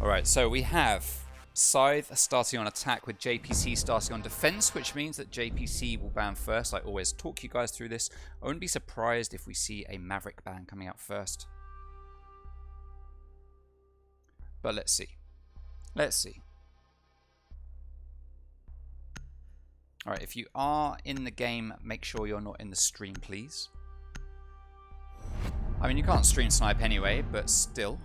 Alright, so we have Scythe starting on attack with JPC starting on defense, which means that JPC will ban first. I always talk you guys through this. I wouldn't be surprised if we see a Maverick ban coming out first. But let's see. Let's see. Alright, if you are in the game, make sure you're not in the stream, please. I mean, you can't stream snipe anyway, but still.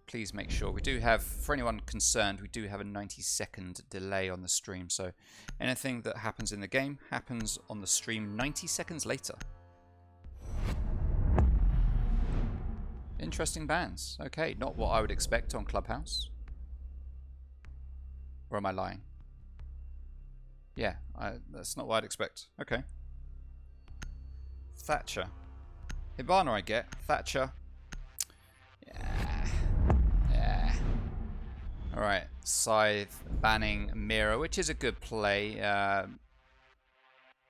Please make sure. We do have, for anyone concerned, we do have a 90-second delay on the stream. So anything that happens in the game happens on the stream 90 seconds later. Interesting bans. Okay, not what I would expect on Clubhouse. Or am I lying? Yeah, that's not what I'd expect. Okay. Thatcher. Hibana I get. Thatcher. Yeah. Alright. Scythe banning Mira, which is a good play.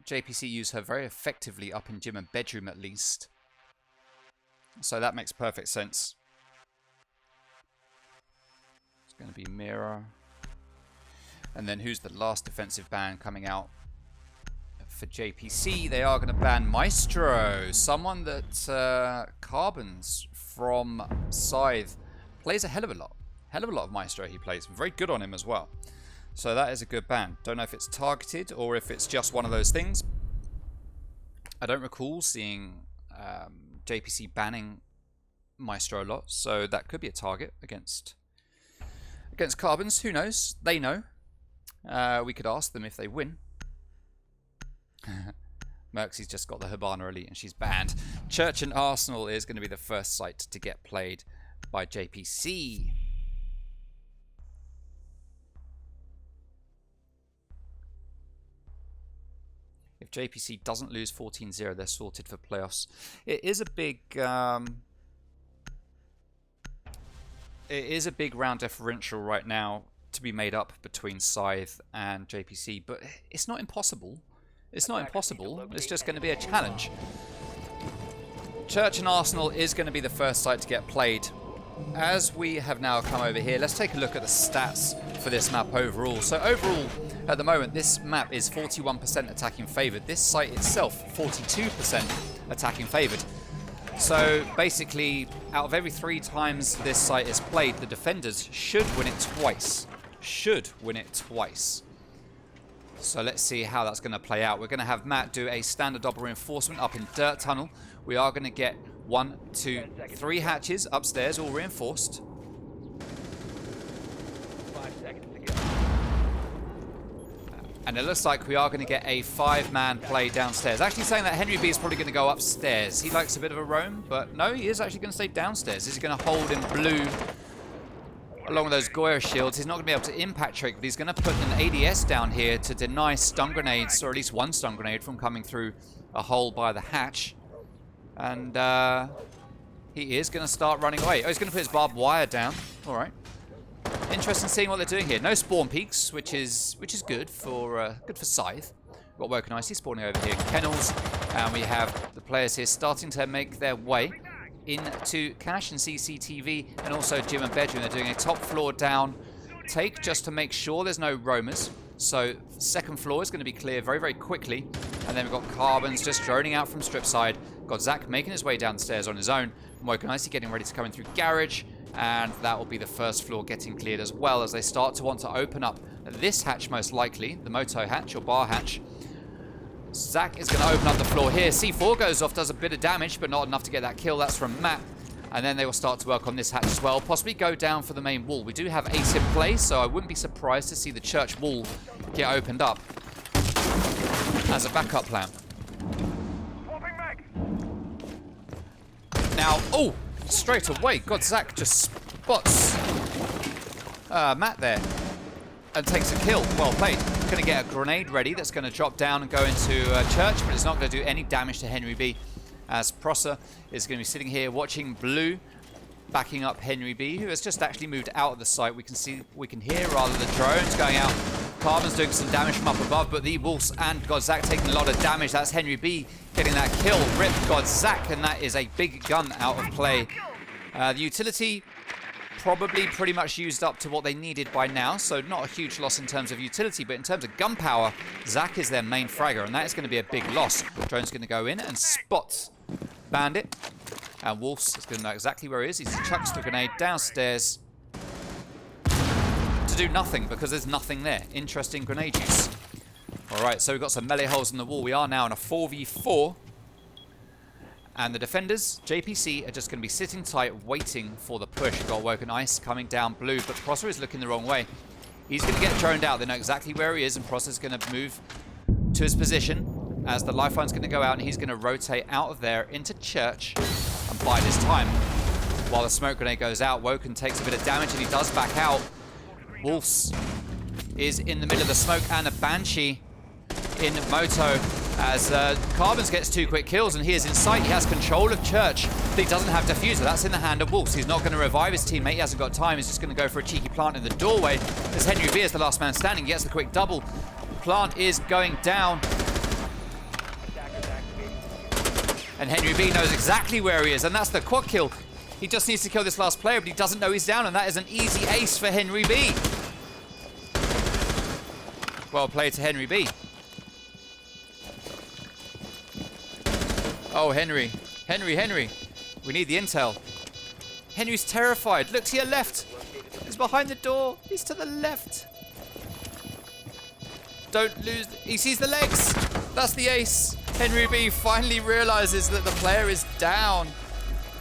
JPC used her very effectively up in gym and bedroom at least. So that makes perfect sense. It's going to be Mira. And then who's the last defensive ban coming out for JPC? They are going to ban Maestro. Someone that Carbons from Scythe plays a hell of a lot. Hell of a lot of Maestro he plays. Very good on him as well. So that is a good ban. Don't know if it's targeted or if it's just one of those things. I don't recall seeing JPC banning Maestro a lot. So that could be a target against Carbons. Who knows? They know. We could ask them if they win. Merxie's just got the Hibana Elite and she's banned. Church and Arsenal is going to be the first site to get played by JPC. If JPC doesn't lose 14-0, they're sorted for playoffs. It is a big... it is a big round differential right now to be made up between Scythe and JPC, but it's not impossible. It's not impossible. It's just going to be a challenge. Church and Arsenal is going to be the first site to get played. As we have now come over here, let's take a look at the stats for this map overall. So overall, at the moment, this map is 41% attacking favoured. This site itself, 42% attacking favoured. So basically, out of every 3 times this site is played, the defenders should win it twice. Should win it twice. So let's see how that's going to play out. We're going to have Matt do a standard double reinforcement up in Dirt Tunnel. We are going to get 1, 2, 3 hatches upstairs, all reinforced. 5 seconds to go. And it looks like we are going to get a 5-man play downstairs. Actually saying that Henry B is probably going to go upstairs. He likes a bit of a roam, but no, he is actually going to stay downstairs. He's going to hold in blue along with those Goya shields. He's not going to be able to impact trick, but he's going to put an ADS down here to deny stun grenades, or at least one stun grenade from coming through a hole by the hatch. And he is going to start running away. Oh, he's going to put his barbed wire down. All right. Interesting seeing what they're doing here. No spawn peaks, which is good for Scythe. Got working nicely spawning over here. Kennels, and we have the players here starting to make their way into Cash and CCTV, and also gym and bedroom. They're doing a top floor down take just to make sure there's no roamers. So second floor is going to be clear very, very quickly. And then we've got Carbons just droning out from strip side. Got Zach making his way downstairs on his own. Working nicely, getting ready to come in through garage. And that will be the first floor getting cleared as well, as they start to want to open up this hatch most likely, the moto hatch or bar hatch. Zach is going to open up the floor here. C4 goes off, does a bit of damage, but not enough to get that kill. That's from Matt. And then they will start to work on this hatch as well. Possibly go down for the main wall. We do have ace in play, so I wouldn't be surprised to see the church wall get opened up as a backup plan. Now, oh, straight away. God, Zach just spots Matt there and takes a kill. Well played. Going to get a grenade ready that's going to drop down and go into church, but it's not going to do any damage to Henry B, as Prosser is going to be sitting here watching blue, backing up Henry B, who has just actually moved out of the site. We can hear rather the drones going out. Carbon's doing some damage from up above, but the Wolves and Godzak taking a lot of damage. That's Henry B getting that kill. Rip Godzak, and that is a big gun out of play. The utility probably pretty much used up to what they needed by now, so not a huge loss in terms of utility, but in terms of gunpowder, Zach is their main fragger, and that is going to be a big loss. Drone's going to go in and spot Bandit, and Wolf's is going to know exactly where he is. He chucks the grenade downstairs to do nothing, because there's nothing there. Interesting grenade use. Alright, so we've got some melee holes in the wall. We are now in a 4v4. And the defenders, JPC, are just going to be sitting tight, waiting for the push. You've got Woken Ice coming down blue, but Prosser is looking the wrong way. He's going to get droned out. They know exactly where he is, and Prosser's going to move to his position as the lifeline's going to go out, and he's going to rotate out of there into church and bide his time. While the smoke grenade goes out, Woken takes a bit of damage, and he does back out. Wolves is in the middle of the smoke, and a Banshee in moto as Carbons gets 2 quick kills, and he is in sight. He has control of church, but he doesn't have diffuser. That's in the hand of Wolves. He's not going to revive his teammate. He hasn't got time. He's just going to go for a cheeky plant in the doorway as Henry B is the last man standing. He gets the quick double. Plant is going down, and Henry B knows exactly where he is, and that's the quad kill. He just needs to kill this last player, but he doesn't know he's down, and that is an easy ace for Henry B. Well played to Henry B. Oh, Henry. Henry. We need the intel. Henry's terrified. Look to your left. He's behind the door. He's to the left. Don't lose. He sees the legs. That's the ace. Henry B finally realizes that the player is down,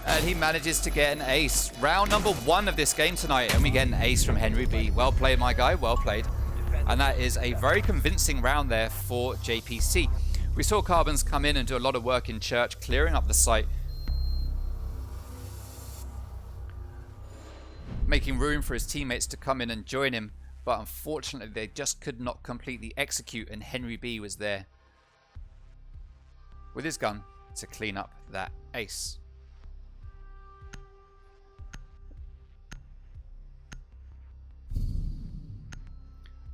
and he manages to get an ace. Round number 1 of this game tonight, and we get an ace from Henry B. Well played, my guy. Well played. And that is a very convincing round there for JPC. We saw Carbons come in and do a lot of work in church, clearing up the site, making room for his teammates to come in and join him, but unfortunately they just could not completely execute, and Henry B was there with his gun to clean up that ace.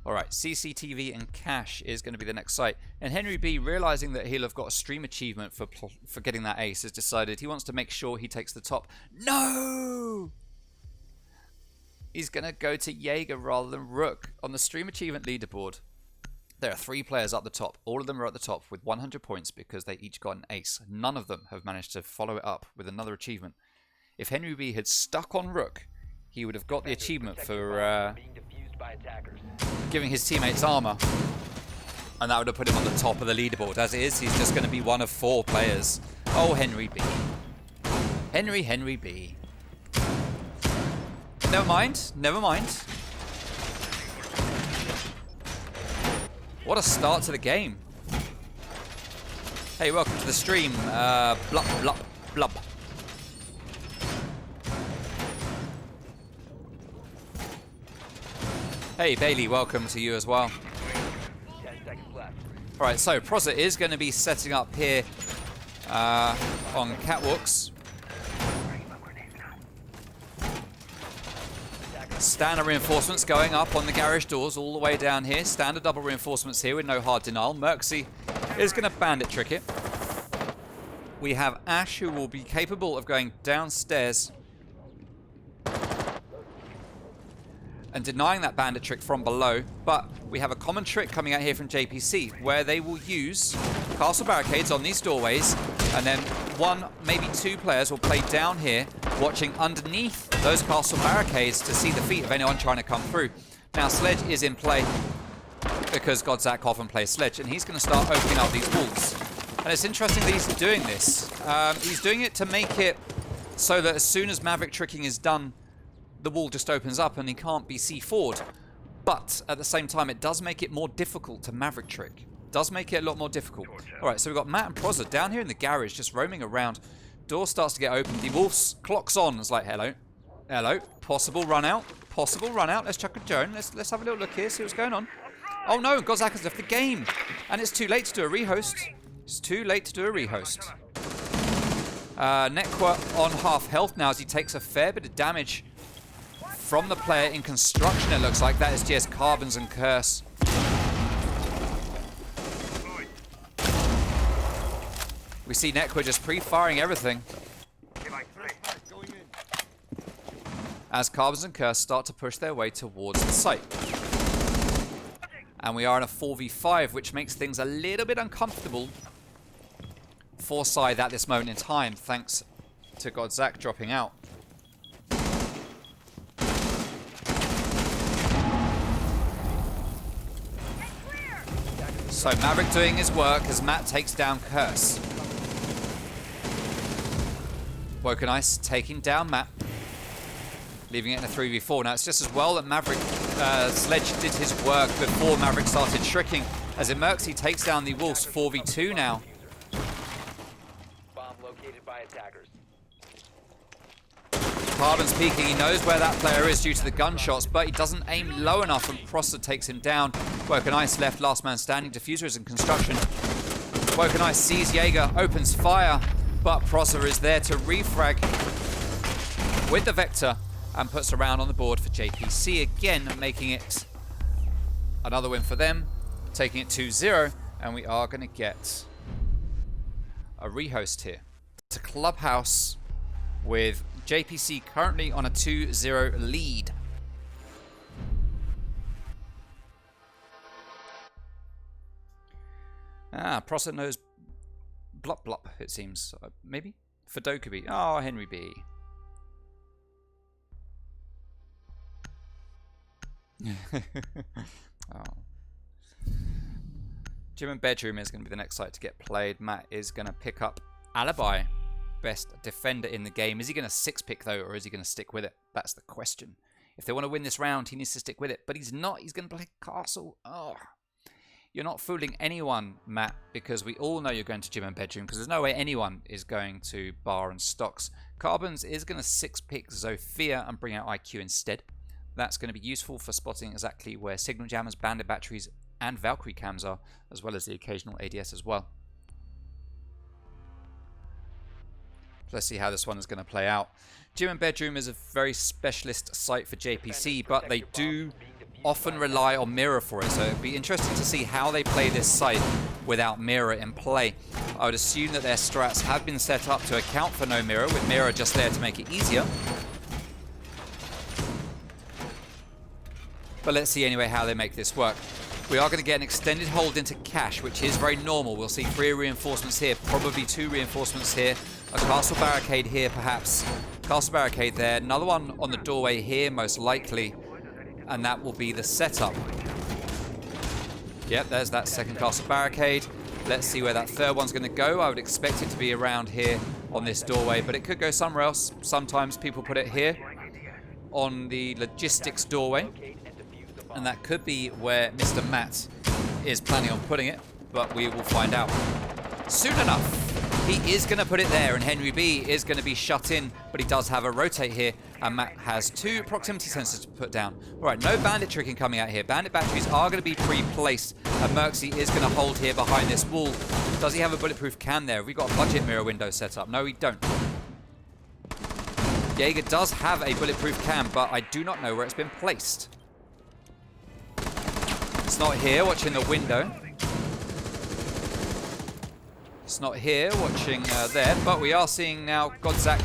Alright, CCTV and Cash is going to be the next site. And Henry B, realizing that he'll have got a stream achievement for getting that ace, has decided he wants to make sure he takes the top. No! He's going to go to Jaeger rather than Rook on the stream achievement leaderboard. There are 3 players up the top. All of them are at the top with 100 points because they each got an ace. None of them have managed to follow it up with another achievement. If Henry B had stuck on Rook, he would have got the achievement for giving his teammates armor, and that would have put him on the top of the leaderboard. As it is, he's just going to be one of 4 players. Oh, Henry B. Henry B. Never mind. What a start to the game. Hey, welcome to the stream. Blub. Hey Bailey, welcome to you as well. 10 seconds left. Alright, so Prosser is going to be setting up here on catwalks. Standard reinforcements going up on the garage doors all the way down here. Standard double reinforcements here with no hard denial. Merxy is going to bandit trick it. We have Ash, who will be capable of going downstairs and denying that bandit trick from below, but we have a common trick coming out here from JPC where they will use castle barricades on these doorways, and then 1, maybe 2 players will play down here watching underneath those castle barricades to see the feet of anyone trying to come through. Now Sledge is in play because Godzak often plays Sledge, and he's going to start opening up these walls. And it's interesting that he's doing this. He's doing it to make it so that as soon as Maverick tricking is done, the wall just opens up and he can't be C4'd. But at the same time, it does make it more difficult to Maverick trick. It does make it a lot more difficult. Alright, so we've got Matt and Prosser down here in the garage, just roaming around. Door starts to get open. The Wolves clocks on. It's like, hello. Possible run out. Let's chuck a drone. Let's have a little look here, see what's going on. Oh no, Godzak has left the game. And it's too late to do a rehost. Nekwa on half health now as he takes a fair bit of damage from the player in construction, it looks like. That is just Carbons and Curse. We see Nekwa just pre-firing everything. as Carbons and Curse start to push their way towards the site. And we are in a 4v5, which makes things a little bit uncomfortable for Scythe at this moment in time, thanks to Godzak dropping out. So Maverick doing his work as Matt takes down Curse. Woken Ice taking down Matt, leaving it in a 3v4. Now it's just as well that Maverick Sledge did his work before Maverick started shrieking, as Emerxy takes down the Wolves 4v2 now. Bomb located by attackers. Carbon's peeking, he knows where that player is due to the gunshots, but he doesn't aim low enough and Prosser takes him down. Woken Ice left last man standing, Diffuser is in construction. Woken Ice sees Jaeger, opens fire, but Prosser is there to refrag with the Vector and puts a round on the board for JPC again, making it another win for them, taking it 2-0, and we are going to get a rehost here. It's a Clubhouse with JPC currently on a 2-0 lead. Prosser knows Blop Blop, it seems. Maybe? For Dokubi. Oh, Henry B. Oh. Gym and Bedroom is going to be the next site to get played. Matt is going to pick up Alibi, best defender in the game. Is he going to 6-pick though, or is he going to stick with it? That's the question. If they want to win this round, he needs to stick with it, but he's not. He's going to play Castle. Oh. You're not fooling anyone, Matt, because we all know you're going to Gym and Bedroom, because there's no way anyone is going to Bar and Stocks. Carbons is going to 6-pick Zofia and bring out IQ instead. That's going to be useful for spotting exactly where Signal Jammers, Bandit Batteries, and Valkyrie cams are, as well as the occasional ADS as well. Let's see how this one is going to play out. Gym and Bedroom is a very specialist site for JPC, but they do often rely on Mirror for it, so it'd be interesting to see how they play this site without Mirror in play. I would assume that their strats have been set up to account for no Mirror, with Mirror just there to make it easier. But let's see anyway how they make this work. We are going to get an extended hold into Cash, which is very normal. We'll see 3 reinforcements here, probably 2 reinforcements here. A castle barricade here, perhaps. Castle barricade there. Another one on the doorway here, most likely. And that will be the setup. Yep, there's that second castle barricade. Let's see where that third one's going to go. I would expect it to be around here on this doorway, but it could go somewhere else. Sometimes people put it here on the logistics doorway. And that could be where Mr. Matt is planning on putting it, but we will find out soon enough. He is going to put it there, and Henry B is going to be shut in, but he does have a rotate here, and Matt has 2 proximity sensors to put down. All right, no bandit tricking coming out here. Bandit batteries are going to be pre-placed, and Merxy is going to hold here behind this wall. Does he have a bulletproof cam there? Have we got a budget mirror window set up? No, we don't. Jaeger does have a bulletproof cam, but I do not know where it's been placed. It's not here, watching the window. It's not here, watching there, but we are seeing now Godzak.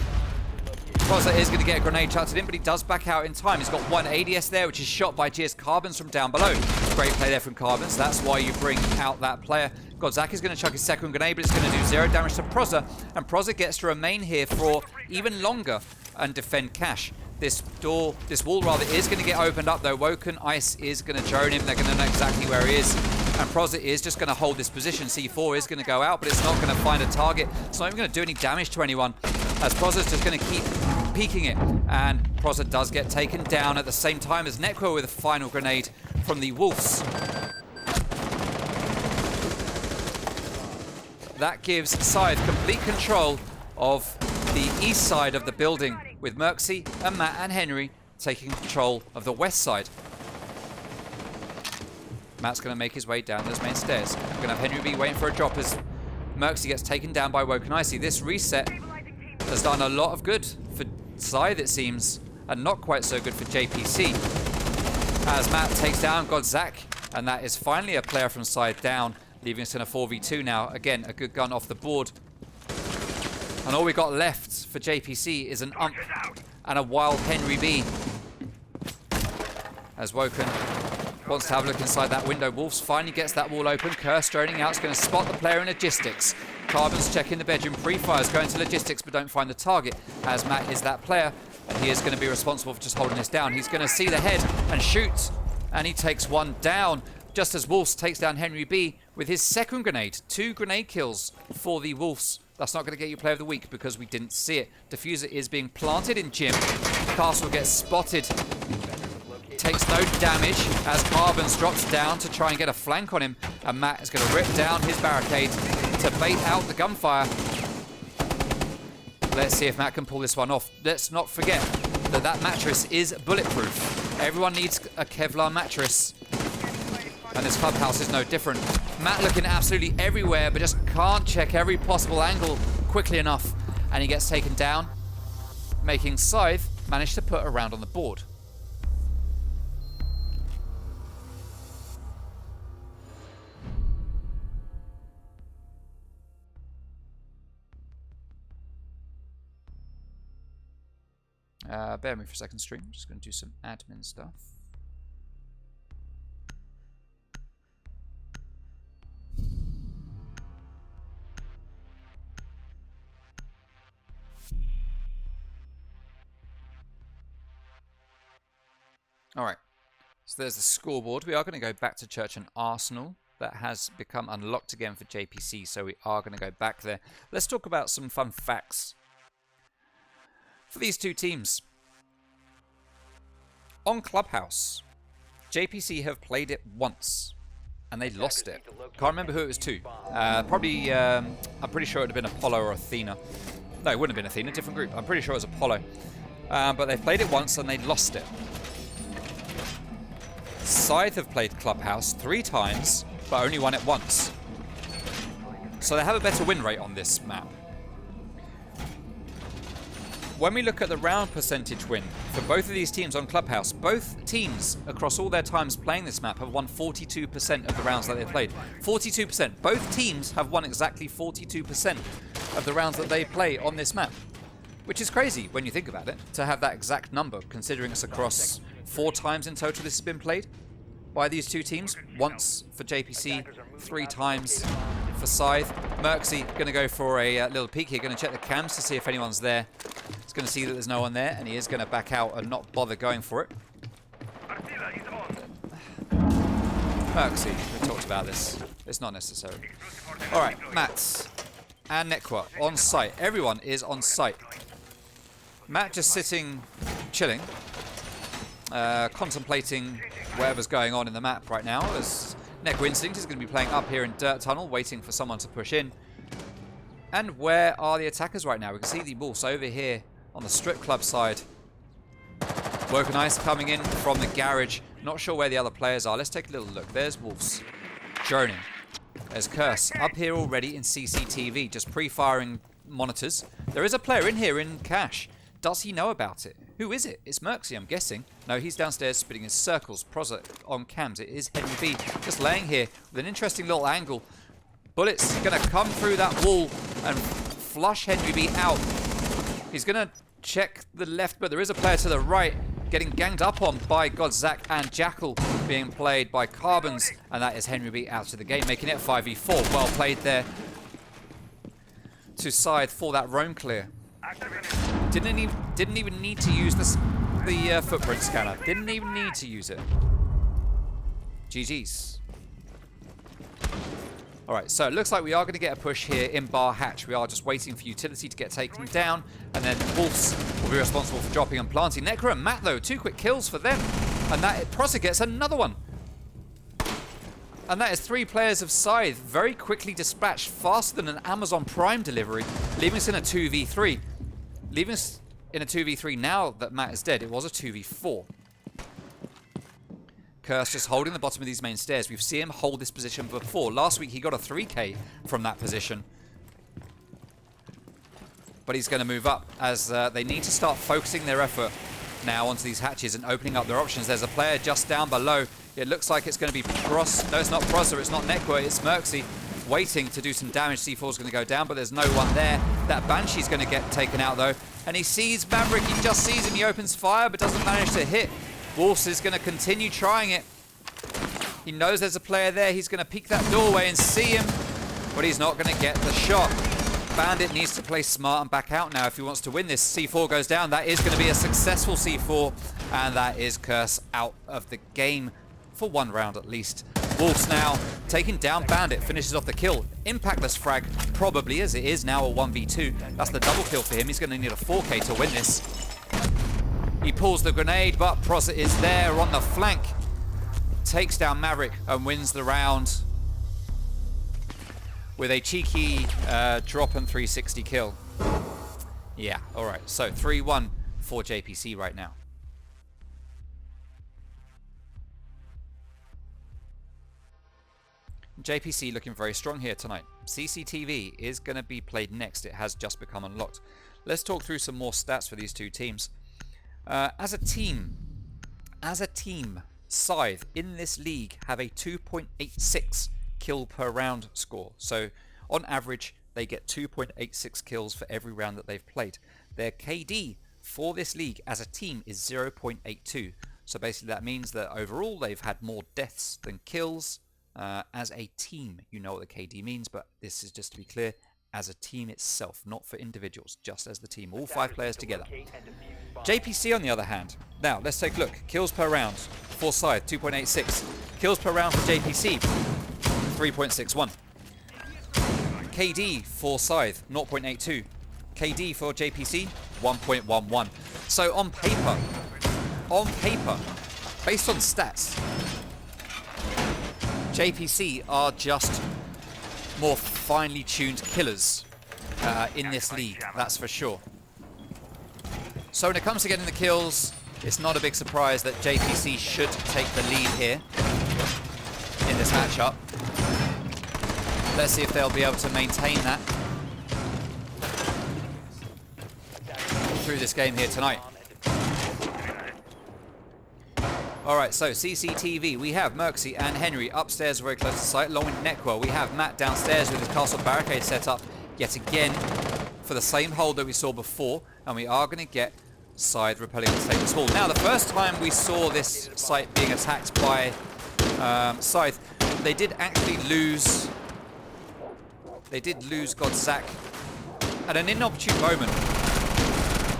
Godzak is going to get a grenade chucked at him, but he does back out in time. He's got 1 ADS there, which is shot by GS Carbons from down below. Great play there from Carbons. That's why you bring out that player. Godzak is going to chuck his second grenade, but it's going to do 0 damage to Prosser, and Prosser gets to remain here for even longer and defend Cash. This wall rather, is going to get opened up though. Woken Ice is going to drone him. They're going to know exactly where he is. And Prosser is just going to hold this position. C4 is going to go out, but it's not going to find a target. It's not even going to do any damage to anyone, as Prosser's just going to keep peeking it. And Prosser does get taken down at the same time as Necro with a final grenade from the Wolves. That gives Scythe complete control of the east side of the building, with Merxy and Matt and Henry taking control of the west side. Matt's going to make his way down those main stairs. We're going to have Henry B waiting for a drop as Merxy gets taken down by Woken Icy. This reset has done a lot of good for Scythe, it seems, and not quite so good for JPC. As Matt takes down Godzak, and that is finally a player from Scythe down, leaving us in a 4v2 now. Again, a good gun off the board. And all we got left for JPC is an ump and a wild Henry B. As Woken wants to have a look inside that window. Wolves finally gets that wall open. Curse droning out is going to spot the player in logistics. Carbon's checking the bedroom. Pre-fires going to logistics but don't find the target, as Matt is that player. And he is going to be responsible for just holding this down. He's going to see the head and shoot. And he takes one down. Just as Wolves takes down Henry B with his second grenade. 2 grenade kills for the Wolves. That's not going to get you player of the week because we didn't see it. Diffuser is being planted in Jim. Castle gets spotted. Takes no damage as Carbons drops down to try and get a flank on him. And Matt is going to rip down his barricade to bait out the gunfire. Let's see if Matt can pull this one off. Let's not forget that that mattress is bulletproof. Everyone needs a Kevlar mattress. And this clubhouse is no different. Matt looking absolutely everywhere, but just can't check every possible angle quickly enough. And he gets taken down, making Scythe manage to put a round on the board. Bear with me for a second, stream. Just going to do some admin stuff. All right, so there's the scoreboard. We are going to go back to Church and Arsenal. That has become unlocked again for JPC, so we are going to go back there. Let's talk about some fun facts for these two teams. On Clubhouse, JPC have played it once, and they lost it. Can't remember who it was to. Probably, I'm pretty sure it would have been Apollo or Athena. No, it wouldn't have been Athena, different group. I'm pretty sure it was Apollo. But they played it once and they lost it. Scythe have played Clubhouse 3 times, but only won it once. So they have a better win rate on this map. When we look at the round percentage win for both of these teams on Clubhouse, both teams across all their times playing this map have won 42% of the rounds that they've played. 42%. Both teams have won exactly 42% of the rounds that they play on this map. Which is crazy when you think about it, to have that exact number, considering it's across 4 times in total this has been played by these two teams. Once for JPC, 3 times for Scythe. Merksy going to go for a little peek here, going to check the cams to see if anyone's there. He's going to see that there's no one there, and he is going to back out and not bother going for it. Merksy, we talked about this. It's not necessary. Alright, Matt and Nekwa on site. Everyone is on site. Matt just sitting, chilling, contemplating whatever's going on in the map right now, as Nekwa Instinct is going to be playing up here in Dirt Tunnel, waiting for someone to push in. And where are the attackers right now? We can see the Wolves over here on the strip club side. Woken Ice coming in from the garage. Not sure where the other players are. Let's take a little look. There's Wolves droning. There's Curse up here already in CCTV, just pre-firing monitors. There is a player in here in cash. Does he know about it? Who is it? It's Merksy, I'm guessing. No, he's downstairs spitting his circles. Proza on cams. It is Henry B. Just laying here with an interesting little angle. Bullets going to come through that wall and flush Henry B out. He's going to check the left, but there is a player to the right getting ganged up on by Godzak and Jackal, being played by Carbons, and that is Henry B out of the game, making it 5v4. Well played there to Scythe for that roam clear. Didn't even need to use the footprint scanner. Didn't even need to use it. GG's. Alright, so it looks like we are going to get a push here in Bar Hatch. We are just waiting for Utility to get taken down, and then Wolves will be responsible for dropping and planting. Nekra and Matt, though, 2 quick kills for them. And that Prosa gets another one. And that is 3 players of Scythe very quickly dispatched, faster than an Amazon Prime delivery, leaving us in a 2v3. Leaving us in a 2v3 now that Matt is dead. It was a 2v4. Curse just holding the bottom of these main stairs. We've seen him hold this position before. Last week he got a 3k from that position. But he's going to move up as they need to start focusing their effort now onto these hatches and opening up their options. There's a player just down below. It looks like it's going to be Pros. No, it's not Prosa. It's not Nekwa. It's Merksy. waiting to do some damage. C4 is going to go down, but there's no one there. That Banshee's going to get taken out, though. And he sees Maverick. He just sees him. He opens fire, but doesn't manage to hit. Wolves is going to continue trying it. He knows there's a player there. He's going to peek that doorway and see him, but he's not going to get the shot. Bandit needs to play smart and back out now if he wants to win this. C4 goes down. That is going to be a successful C4, and that is Curse out of the game for 1 round at least. Wolves now taking down Bandit, finishes off the kill. Impactless frag, probably, as it is now a 1v2. That's the double kill for him. He's going to need a 4K to win this. He pulls the grenade, but Proza is there on the flank. Takes down Maverick and wins the round with a cheeky drop and 360 kill. Yeah, alright. So 3-1 for JPC right now. JPC looking very strong here tonight. CCTV is going to be played next. It has just become unlocked. Let's talk through some more stats for these two teams. As a team, Scythe in this league have a 2.86 kill per round score. So on average, they get 2.86 kills for every round that they've played. Their KD for this league as a team is 0.82. So basically that means that overall they've had more deaths than kills. As a team, you know what the KD means, but this is just to be clear, as a team itself, not for individuals, just as the team, all 5 players together. JPC on the other hand, now let's take a look. Kills per round for Scythe, 2.86. Kills per round for JPC, 3.61. KD for Scythe, 0.82. KD for JPC, 1.11. So on paper, based on stats, JPC are just more finely tuned killers in this league, that's for sure. So when it comes to getting the kills, it's not a big surprise that JPC should take the lead here in this matchup. Let's see if they'll be able to maintain that through this game here tonight. Alright, so CCTV, we have Merxy and Henry upstairs very close to site, along with Neckwell. We have Matt downstairs with his castle barricade set up yet again for the same hold that we saw before, and we are going to get Scythe repelling to take this wall. Now, the first time we saw this site being attacked by Scythe, they did actually lose... They did lose Godzak at an inopportune moment.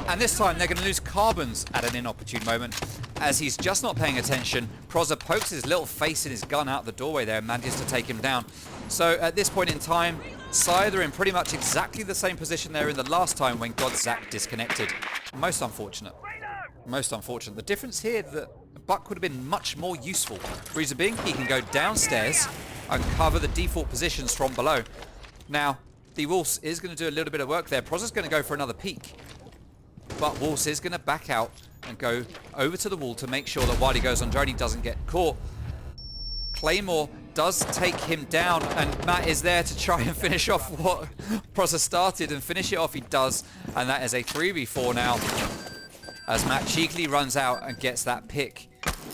And this time they're going to lose Carbons at an inopportune moment, as he's just not paying attention. Proza pokes his little face in his gun out the doorway there and manages to take him down. So at this point in time, Scythe are in pretty much exactly the same position they were in the last time when Godzak disconnected. Most unfortunate. Most unfortunate. The difference here that Buck would have been much more useful. Reason being, he can go downstairs and cover the default positions from below. Now, the Wolves is going to do a little bit of work there. Proza's going to go for another peek. But Wolves is going to back out and go over to the wall to make sure that while he goes on drone, he doesn't get caught. Claymore does take him down, and Matt is there to try and finish off what Proza started, and finish it off he does. And that is a 3v4 now, as Matt cheekily runs out and gets that pick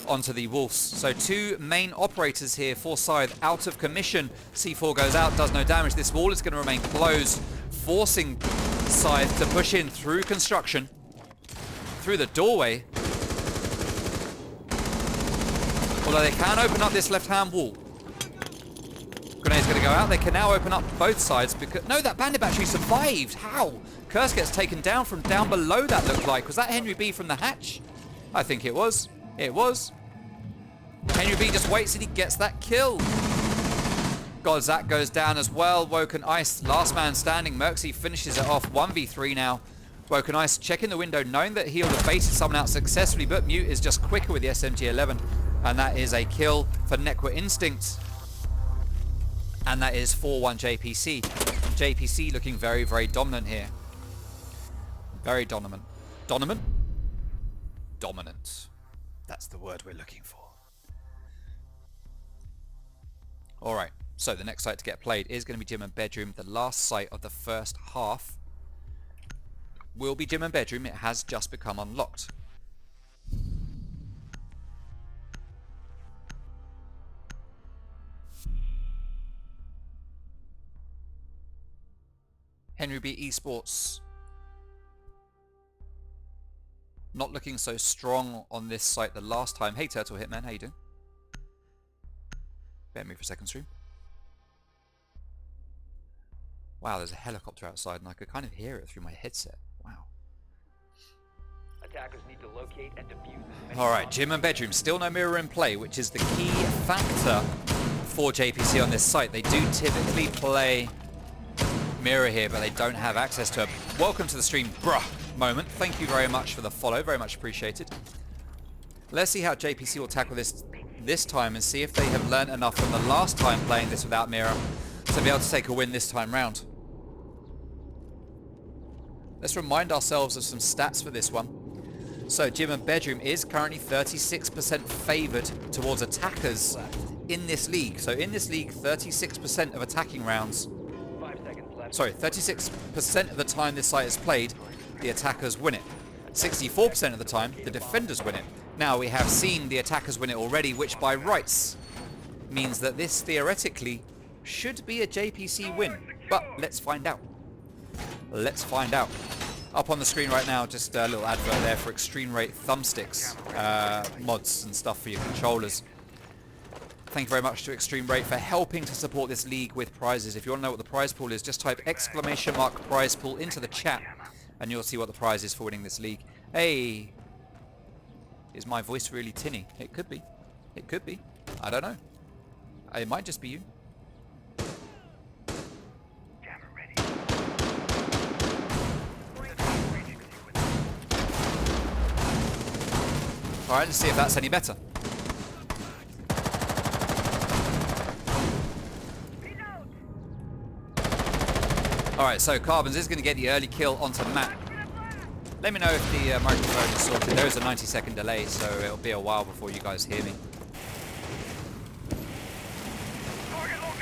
onto the Wolves. So 2 main operators here for Scythe out of commission. C4 goes out, does no damage. This wall is going to remain closed, forcing Scythe to push in through construction, through the doorway. Although they can open up this left-hand wall. Grenade's going to go out. They can now open up both sides because... No, that bandit battery survived. How? Curse gets taken down from down below, that looked like. Was that Henry B from the hatch? I think it was. It was. Henry B just waits and he gets that kill. Godzak goes down as well. Woken Ice, last man standing. Merxy finishes it off. 1v3 now. Woken Ice checking the window, knowing that he'll have baited someone out successfully, but Mute is just quicker with the SMG-11. And that is a kill for Nekwa Instinct. And that is 4-1 JPC. JPC looking very, very dominant here. Very dominant. Dominant? Dominant. That's the word we're looking for. Alright, so the next site to get played is going to be Gym and Bedroom. The last site of the first half will be Gym and Bedroom. It has just become unlocked. Henry B Esports not looking so strong on this site the last time. Hey Turtle Hitman, how you doing? Bear me for a second, stream. Wow, there's a helicopter outside and I could kind of hear it through my headset. Wow. Attackers need to locate and defuse. Alright, gym and bedroom. Still no mirror in play, which is the key factor for JPC on this site. They do typically play mirror here, but they don't have access to it. Welcome to the stream, bruh moment. Thank you very much for the follow. Very much appreciated. Let's see how JPC will tackle this time and see if they have learned enough from the last time playing this without mirror to be able to take a win this time round. Let's remind ourselves of some stats for this one. So gym and bedroom is currently 36% favoured towards attackers in this league. So in this league, 36% of attacking rounds, 5 seconds left. sorry, 36% of the time this site is played, the attackers win it. 64% of the time, the defenders win it. Now we have seen the attackers win it already, which by rights means that this theoretically should be a JPC win. But let's find out. Let's find out. Up on the screen right now, just a little advert there for Extreme Rate thumbsticks, mods and stuff for your controllers. Thank you very much to Extreme Rate for helping to support this league with prizes. If you want to know what the prize pool is, just type !_ prize pool into the chat and you'll see what the prize is for winning this league. Hey, is my voice really tinny? It could be. It could be. I don't know. It might just be you. Alright, let's see if that's any better. Alright, so Carbons is going to get the early kill onto Matt. Let me know if the microphone is sorted. There is a 90-second delay, so it'll be a while before you guys hear me.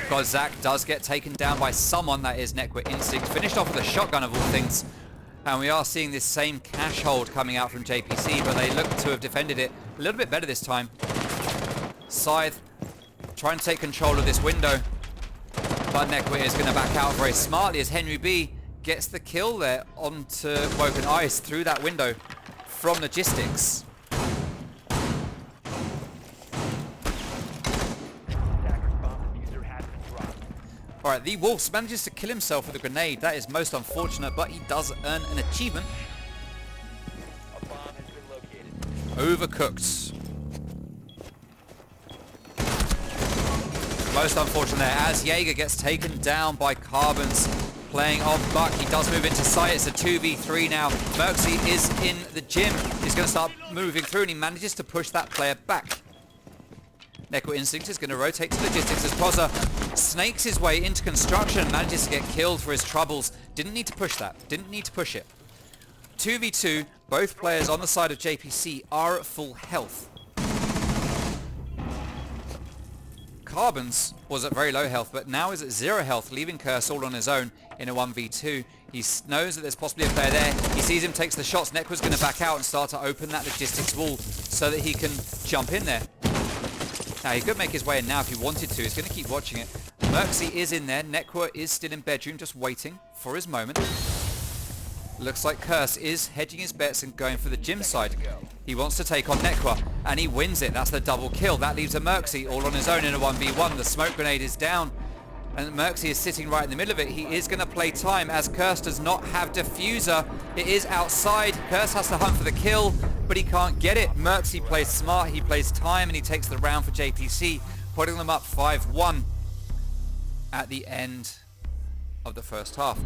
Because Zach does get taken down by someone, that is Network Instinct. Finished off with a shotgun of all things. And we are seeing this same cash hold coming out from JPC, but they look to have defended it a little bit better this time. Scythe trying to take control of this window, but Neckwit is going to back out very smartly as Henry B gets the kill there onto Woken Ice through that window from Logistics. Alright, the Wolves manages to kill himself with a grenade. That is most unfortunate, but he does earn an achievement. A bomb has been located. Overcooked. Most unfortunate there as Jaeger gets taken down by Carbons. Playing on Buck, he does move into sight. It's a 2v3 now. Merxy is in the gym. He's going to start moving through and he manages to push that player back. Neko Instinct is going to rotate to Logistics as Poza snakes his way into construction and manages to get killed for his troubles. Didn't need to push that. Didn't need to push it. 2v2, both players on the side of JPC are at full health. Carbons was at very low health, but now is at 0 health, leaving Curse all on his own in a 1v2. He knows that there's possibly a player there. He sees him, takes the shots. Nekwa's going to back out and start to open that Logistics wall so that he can jump in there. Now, he could make his way in now if he wanted to. He's going to keep watching it. Merxy is in there. Nekwa is still in bedroom, just waiting for his moment. Looks like Curse is hedging his bets and going for the gym side. He wants to take on Nekwa, and he wins it. That's the double kill. That leaves a Merxy all on his own in a 1v1. The smoke grenade is down, and Merxy is sitting right in the middle of it. He is going to play time as Curse does not have diffuser. It is outside. Curse has to hunt for the kill, but he can't get it. Merxy plays smart. He plays time, and he takes the round for JPC, putting them up 5-1 at the end of the first half.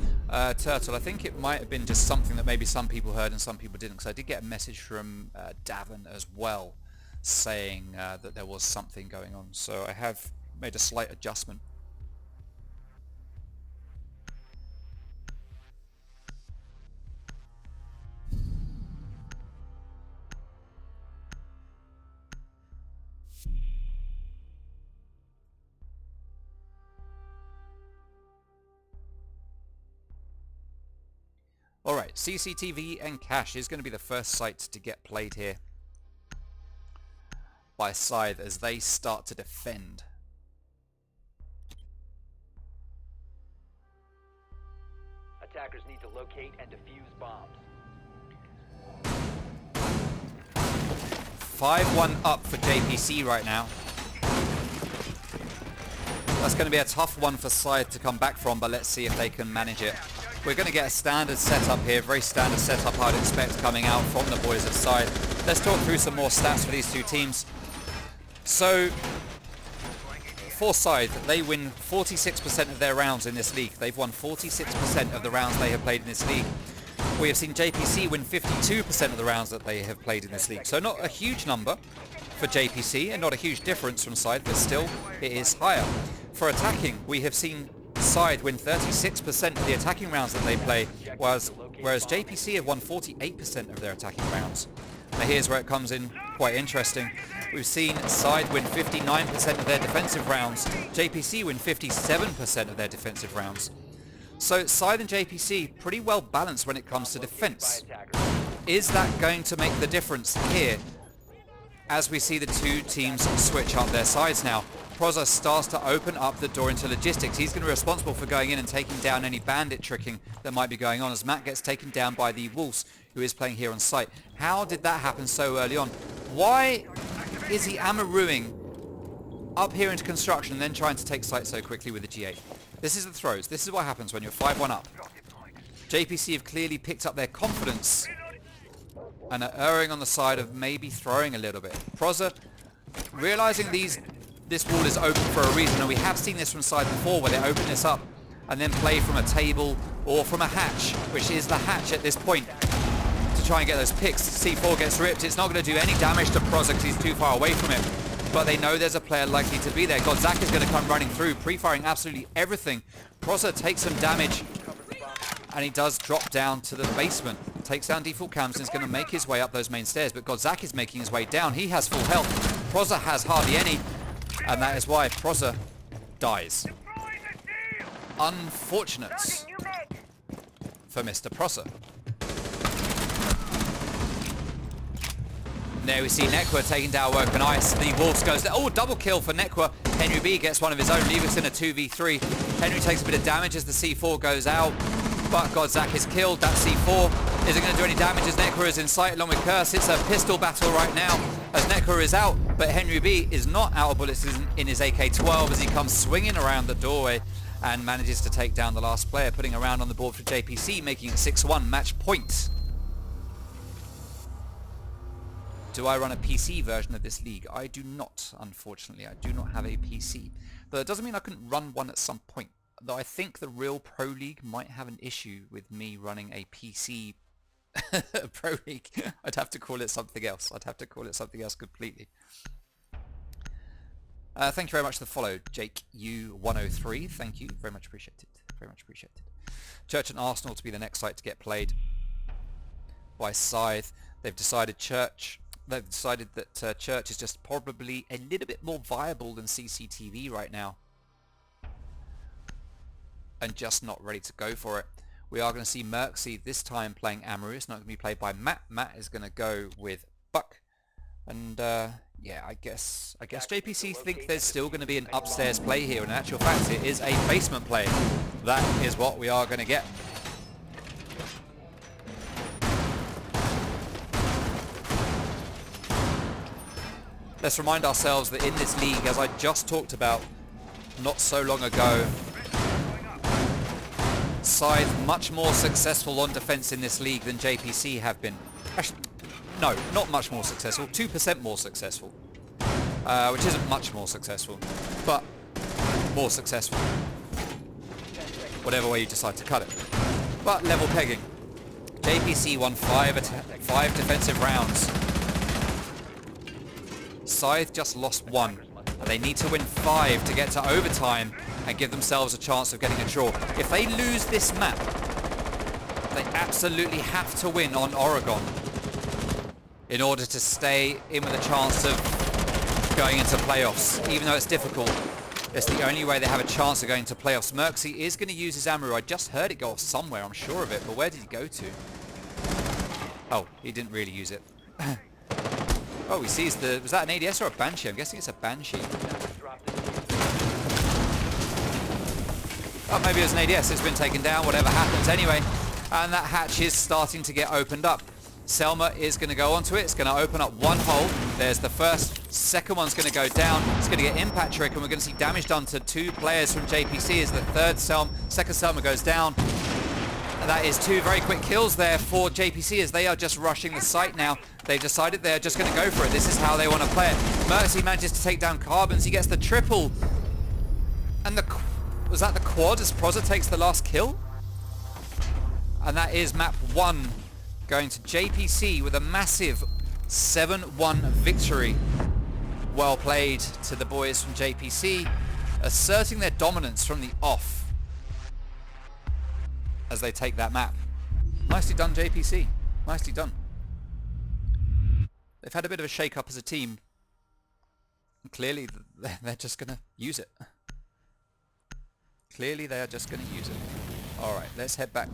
Turtle, I think it might have been just something that maybe some people heard and some people didn't, because I did get a message from Davin as well saying that there was something going on, so I have made a slight adjustment. Alright, CCTV and Cash is going to be the first site to get played here by Scythe as they start to defend. attackers need to locate and defuse bombs. 5-1 up for JPC right now. That's going to be a tough one for Scythe to come back from, but let's see if they can manage it. We're going to get a standard setup here, very standard setup I'd expect coming out from the boys of Scythe. Let's talk through some more stats for these two teams. So, for Scythe, they win 46% of their rounds in this league. They've won 46% of the rounds they have played in this league. We have seen JPC win 52% of the rounds that they have played in this league. So not a huge number for JPC and not a huge difference from Scythe, but still it is higher. For attacking, we have seen Scythe win 36% of the attacking rounds that they play, whereas JPC have won 48% of their attacking rounds. Now here's where it comes in quite interesting. We've seen Scythe win 59% of their defensive rounds, JPC win 57% of their defensive rounds. So Scythe and JPC pretty well balanced when it comes to defense. Is that going to make the difference here as we see the two teams switch up their sides now? Prozza starts to open up the door into logistics. He's going to be responsible for going in and taking down any bandit tricking that might be going on as Matt gets taken down by the Wolves, who is playing here on site. How did that happen so early on? Why is he Amaruing up here into construction and then trying to take site so quickly with the G8? This is the throws. This is what happens when you're 5-1 up. JPC have clearly picked up their confidence and are erring on the side of maybe throwing a little bit. Prozza realizing this wall is open for a reason, and we have seen this from Scythe before where they open this up and then play from a table or from a hatch, which is the hatch at this point, to try and get those picks. C4 gets ripped. It's not going to do any damage to Prozza because he's too far away from it. But they know there's a player likely to be there. Godzak is going to come running through, pre-firing absolutely everything. Prozza takes some damage, and he does drop down to the basement. Takes down Default Cams and is going to make his way up those main stairs, but Godzak is making his way down. He has full health. Prozza has hardly any, and that is why Prozza dies. Unfortunate for Mr. Prozza. There we see Nekwa taking down Work and Ice. The Wolves goes there. Oh, double kill for Nekwa. Henry B gets one of his own, leaving us in a 2v3. Henry takes a bit of damage as the C4 goes out, but Godzak is killed. That C4 isn't going to do any damage as Nekwa is in sight along with Curse. It's a pistol battle right now as Nekwa is out, but Henry B is not out of bullets in his AK-12 as he comes swinging around the doorway and manages to take down the last player, putting a round on the board for JPC, making it 6-1 match point. Do I run a PC version of this league? I do not, unfortunately. I do not have a PC. But it doesn't mean I couldn't run one at some point. Though I think the real Pro League might have an issue with me running a PC Pro League. I'd have to call it something else. I'd have to call it something else completely. Thank you very much for the follow, Jake U103. Thank you. Very much appreciated. Very much appreciated. Church and Arsenal to be the next site to get played by Scythe. They've decided that Church is just probably a little bit more viable than CCTV right now, and just not ready to go for it. We are going to see Merksy this time playing Amaru. It's not going to be played by Matt. Matt is going to go with Buck, and yeah, I guess JPC think there's still going to be an upstairs play here. In actual fact, it is a basement play. That is what we are going to get. Let's remind ourselves that in this league, as I just talked about not so long ago, Scythe much more successful on defense in this league than JPC have been. Actually, no, not much more successful, 2% more successful, which isn't much more successful, but more successful, whatever way you decide to cut it. But level pegging, JPC won 5 defensive rounds. Scythe just lost 1, and they need to win 5 to get to overtime and give themselves a chance of getting a draw. If they lose this map, they absolutely have to win on Oregon in order to stay in with a chance of going into playoffs. Even though it's difficult, it's the only way they have a chance of going to playoffs. Merksy is going to use his Amaru. I just heard it go off somewhere, I'm sure of it, but where did he go to? Oh, he didn't really use it. Oh, he sees the... Was that an ADS or a Banshee? I'm guessing it's a Banshee. Oh, maybe it was an ADS. It's been taken down. Whatever happens anyway. And that hatch is starting to get opened up. Selma is going to go onto it. It's going to open up one hole. There's the first. Second one's going to go down. It's going to get impact trick, and we're going to see damage done to 2 players from JPC as the second Selma goes down. And that is 2 very quick kills there for JPC as they are just rushing the site now. They've decided they're just going to go for it. This is how they want to play it. Mercy manages to take down Carbons. He gets the triple. And was that the quad as Proza takes the last kill? And that is map 1 going to JPC with a massive 7-1 victory. Well played to the boys from JPC, asserting their dominance from the off as they take that map. Nicely done, JPC. Nicely done. They've had a bit of a shake-up as a team. Clearly, they're just going to use it. Clearly, they are just going to use it. All right, let's head back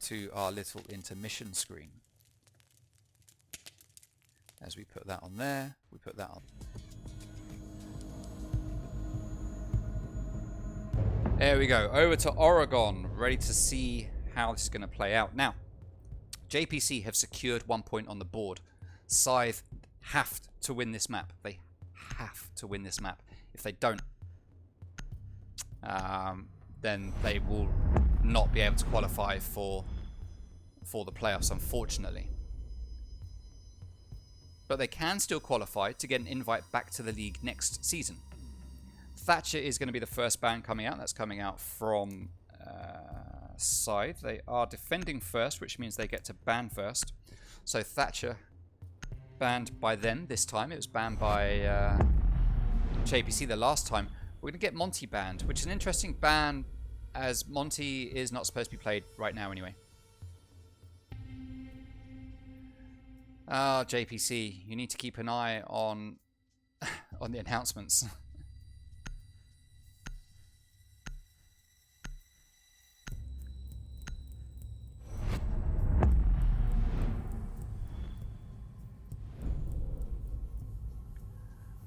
to our little intermission screen. As we put that on there, we put that on. There we go, over to Oregon, ready to see how this is going to play out. Now, JPC have secured 1 point on the board. Scythe have to win this map. They have to win this map. If they don't, then they will not be able to qualify for the playoffs, unfortunately. But they can still qualify to get an invite back to the league next season. Thatcher is going to be the first ban coming out. That's coming out from Scythe. They are defending first, which means they get to ban first. So Thatcher banned by them this time. It was banned by JPC the last time. We're going to get Monty banned, which is an interesting ban as Monty is not supposed to be played right now anyway. Ah, JPC, you need to keep an eye on the announcements.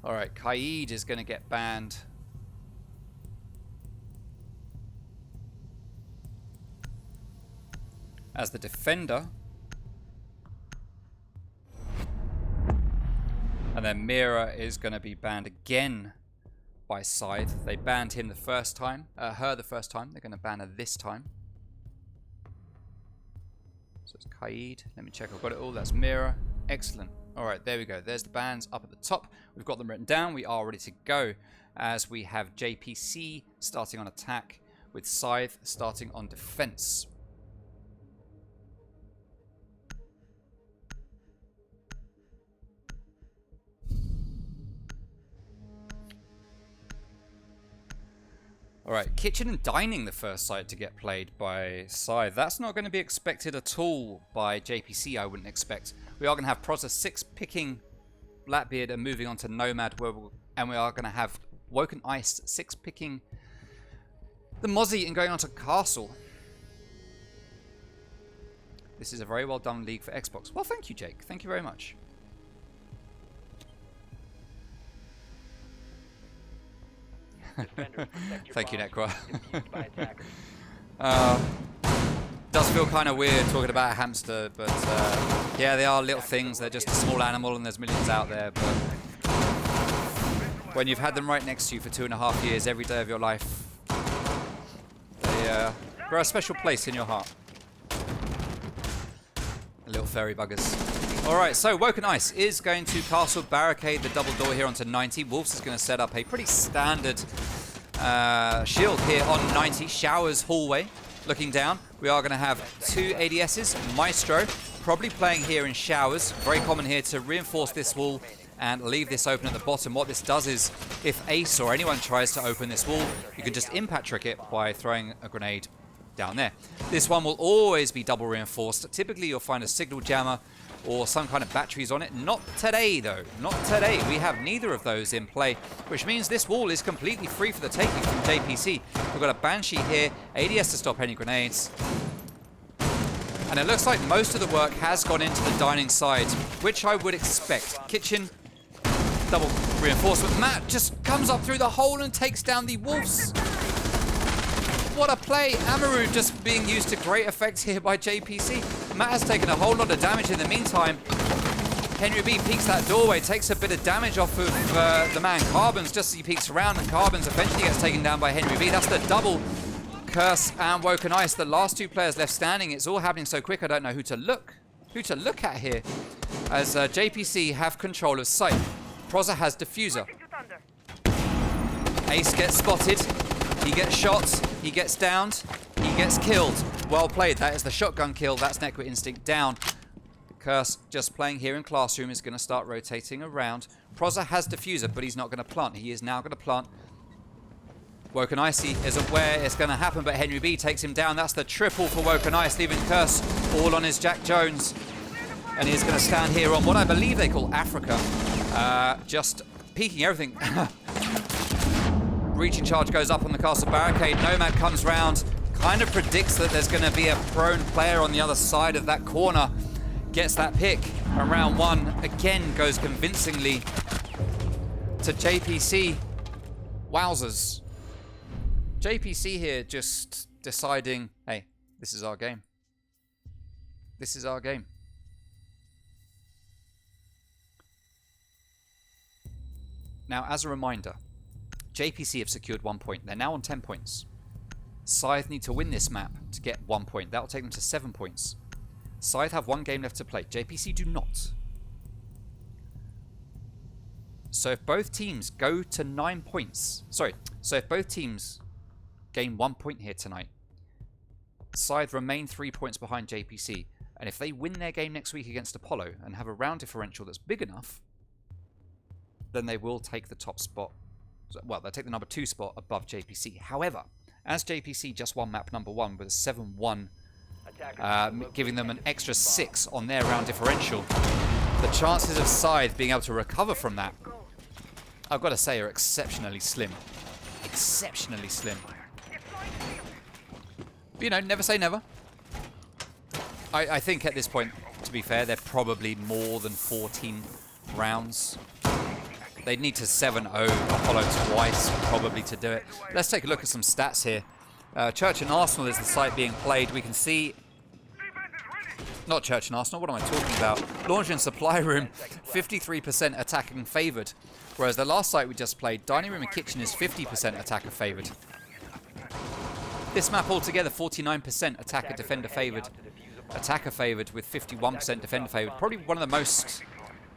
Alright, Kaid is going to get banned. As the defender. And then Mira is going to be banned again by Scythe. They banned him the first time, her the first time. They're going to ban her this time. So it's Kaid. Let me check. I've got it all. That's Mira. Excellent. All right, there we go. There's the bans up at the top. We've got them written down. We are ready to go as we have JPC starting on attack with Scythe starting on defense. All right, kitchen and dining, the first site to get played by Scythe. That's not going to be expected at all by JPC, I wouldn't expect. We are going to have Proza 6 picking Blackbeard and moving on to Nomad, and we are going to have Woken Ice 6 picking the Mozzie and going on to Castle. This is a very well done league for Xbox. Well, thank you, Jake. Thank you very much. Thank you, Necro. Does feel kind of weird talking about a hamster, but yeah, they are little things. They're just a small animal, and there's millions out there. But when you've had them right next to you for 2.5 years, every day of your life, they grow a special place in your heart. Little fairy buggers. Alright, so Woken Ice is going to castle barricade the double door here onto 90. Wolves is going to set up a pretty standard shield here on 90. Showers hallway. Looking down, we are going to have 2 ADSs. Maestro probably playing here in Showers. Very common here to reinforce this wall and leave this open at the bottom. What this does is, if Ace or anyone tries to open this wall, you can just impact trick it by throwing a grenade down there. This one will always be double reinforced. Typically you'll find a signal jammer or some kind of batteries on it. Not today though, not today. We have neither of those in play, which means this wall is completely free for the taking from JPC. We've got a Banshee here, ADS to stop any grenades. And it looks like most of the work has gone into the dining side, which I would expect. Kitchen, double reinforcement. Matt just comes up through the hole and takes down the wolves. What a play. Amaru just being used to great effect here by JPC. Matt has taken a whole lot of damage in the meantime. Henry B peeks that doorway, takes a bit of damage off of the man Carbons just as he peeks around, and Carbons eventually gets taken down by Henry B. That's the double. Curse and Woken Ice, the last two players left standing. It's all happening so quick, I don't know who to look at here. As JPC have control of Scythe. Proza has Diffuser. Ace gets spotted. He gets shot. He gets downed. He gets killed. Well played. That is the shotgun kill. That's Necro Instinct down. Curse just playing here in Classroom is going to start rotating around. Proza has Diffuser, but he's not going to plant. He is now going to plant. Woken Icy isn't where it's going to happen, but Henry B takes him down. That's the triple for Woken Ice, leaving Curse all on his Jack Jones. And he's going to stand here on what I believe they call Africa. Just peeking everything. Breaching charge goes up on the castle barricade. Nomad comes round, kind of predicts that there's going to be a prone player on the other side of that corner. Gets that pick. And round one again goes convincingly to JPC. Wowzers. JPC here just deciding, hey, this is our game. This is our game. Now, as a reminder, JPC have secured 1 point. They're now on 10 points. Scythe need to win this map to get 1 point. That will take them to 7 points. Scythe have 1 game left to play. JPC do not. So if both teams go to 9 points... Sorry. So if both teams gain 1 point here tonight, Scythe remain 3 points behind JPC. And if they win their game next week against Apollo and have a round differential that's big enough, then they will take the top spot. Well, they'll take the number 2 spot above JPC. However, as JPC just won map number 1 with a 7-1, giving them an extra 6 on their round differential, the chances of Scythe being able to recover from that, I've got to say, are exceptionally slim. Exceptionally slim. But, you know, never say never. I think at this point, to be fair, they're probably more than 14 rounds. They'd need to 7-0 Apollo twice, probably, to do it. Let's take a look at some stats here. Church and Arsenal is the site being played. We can see... Not Church and Arsenal, what am I talking about? Laundry and Supply Room, 53% attacking favoured. Whereas the last site we just played, Dining Room and Kitchen, is 50% attacker favoured. This map altogether, 49% attacker-defender favoured. Attacker favoured with 51% defender favoured. Probably one of the most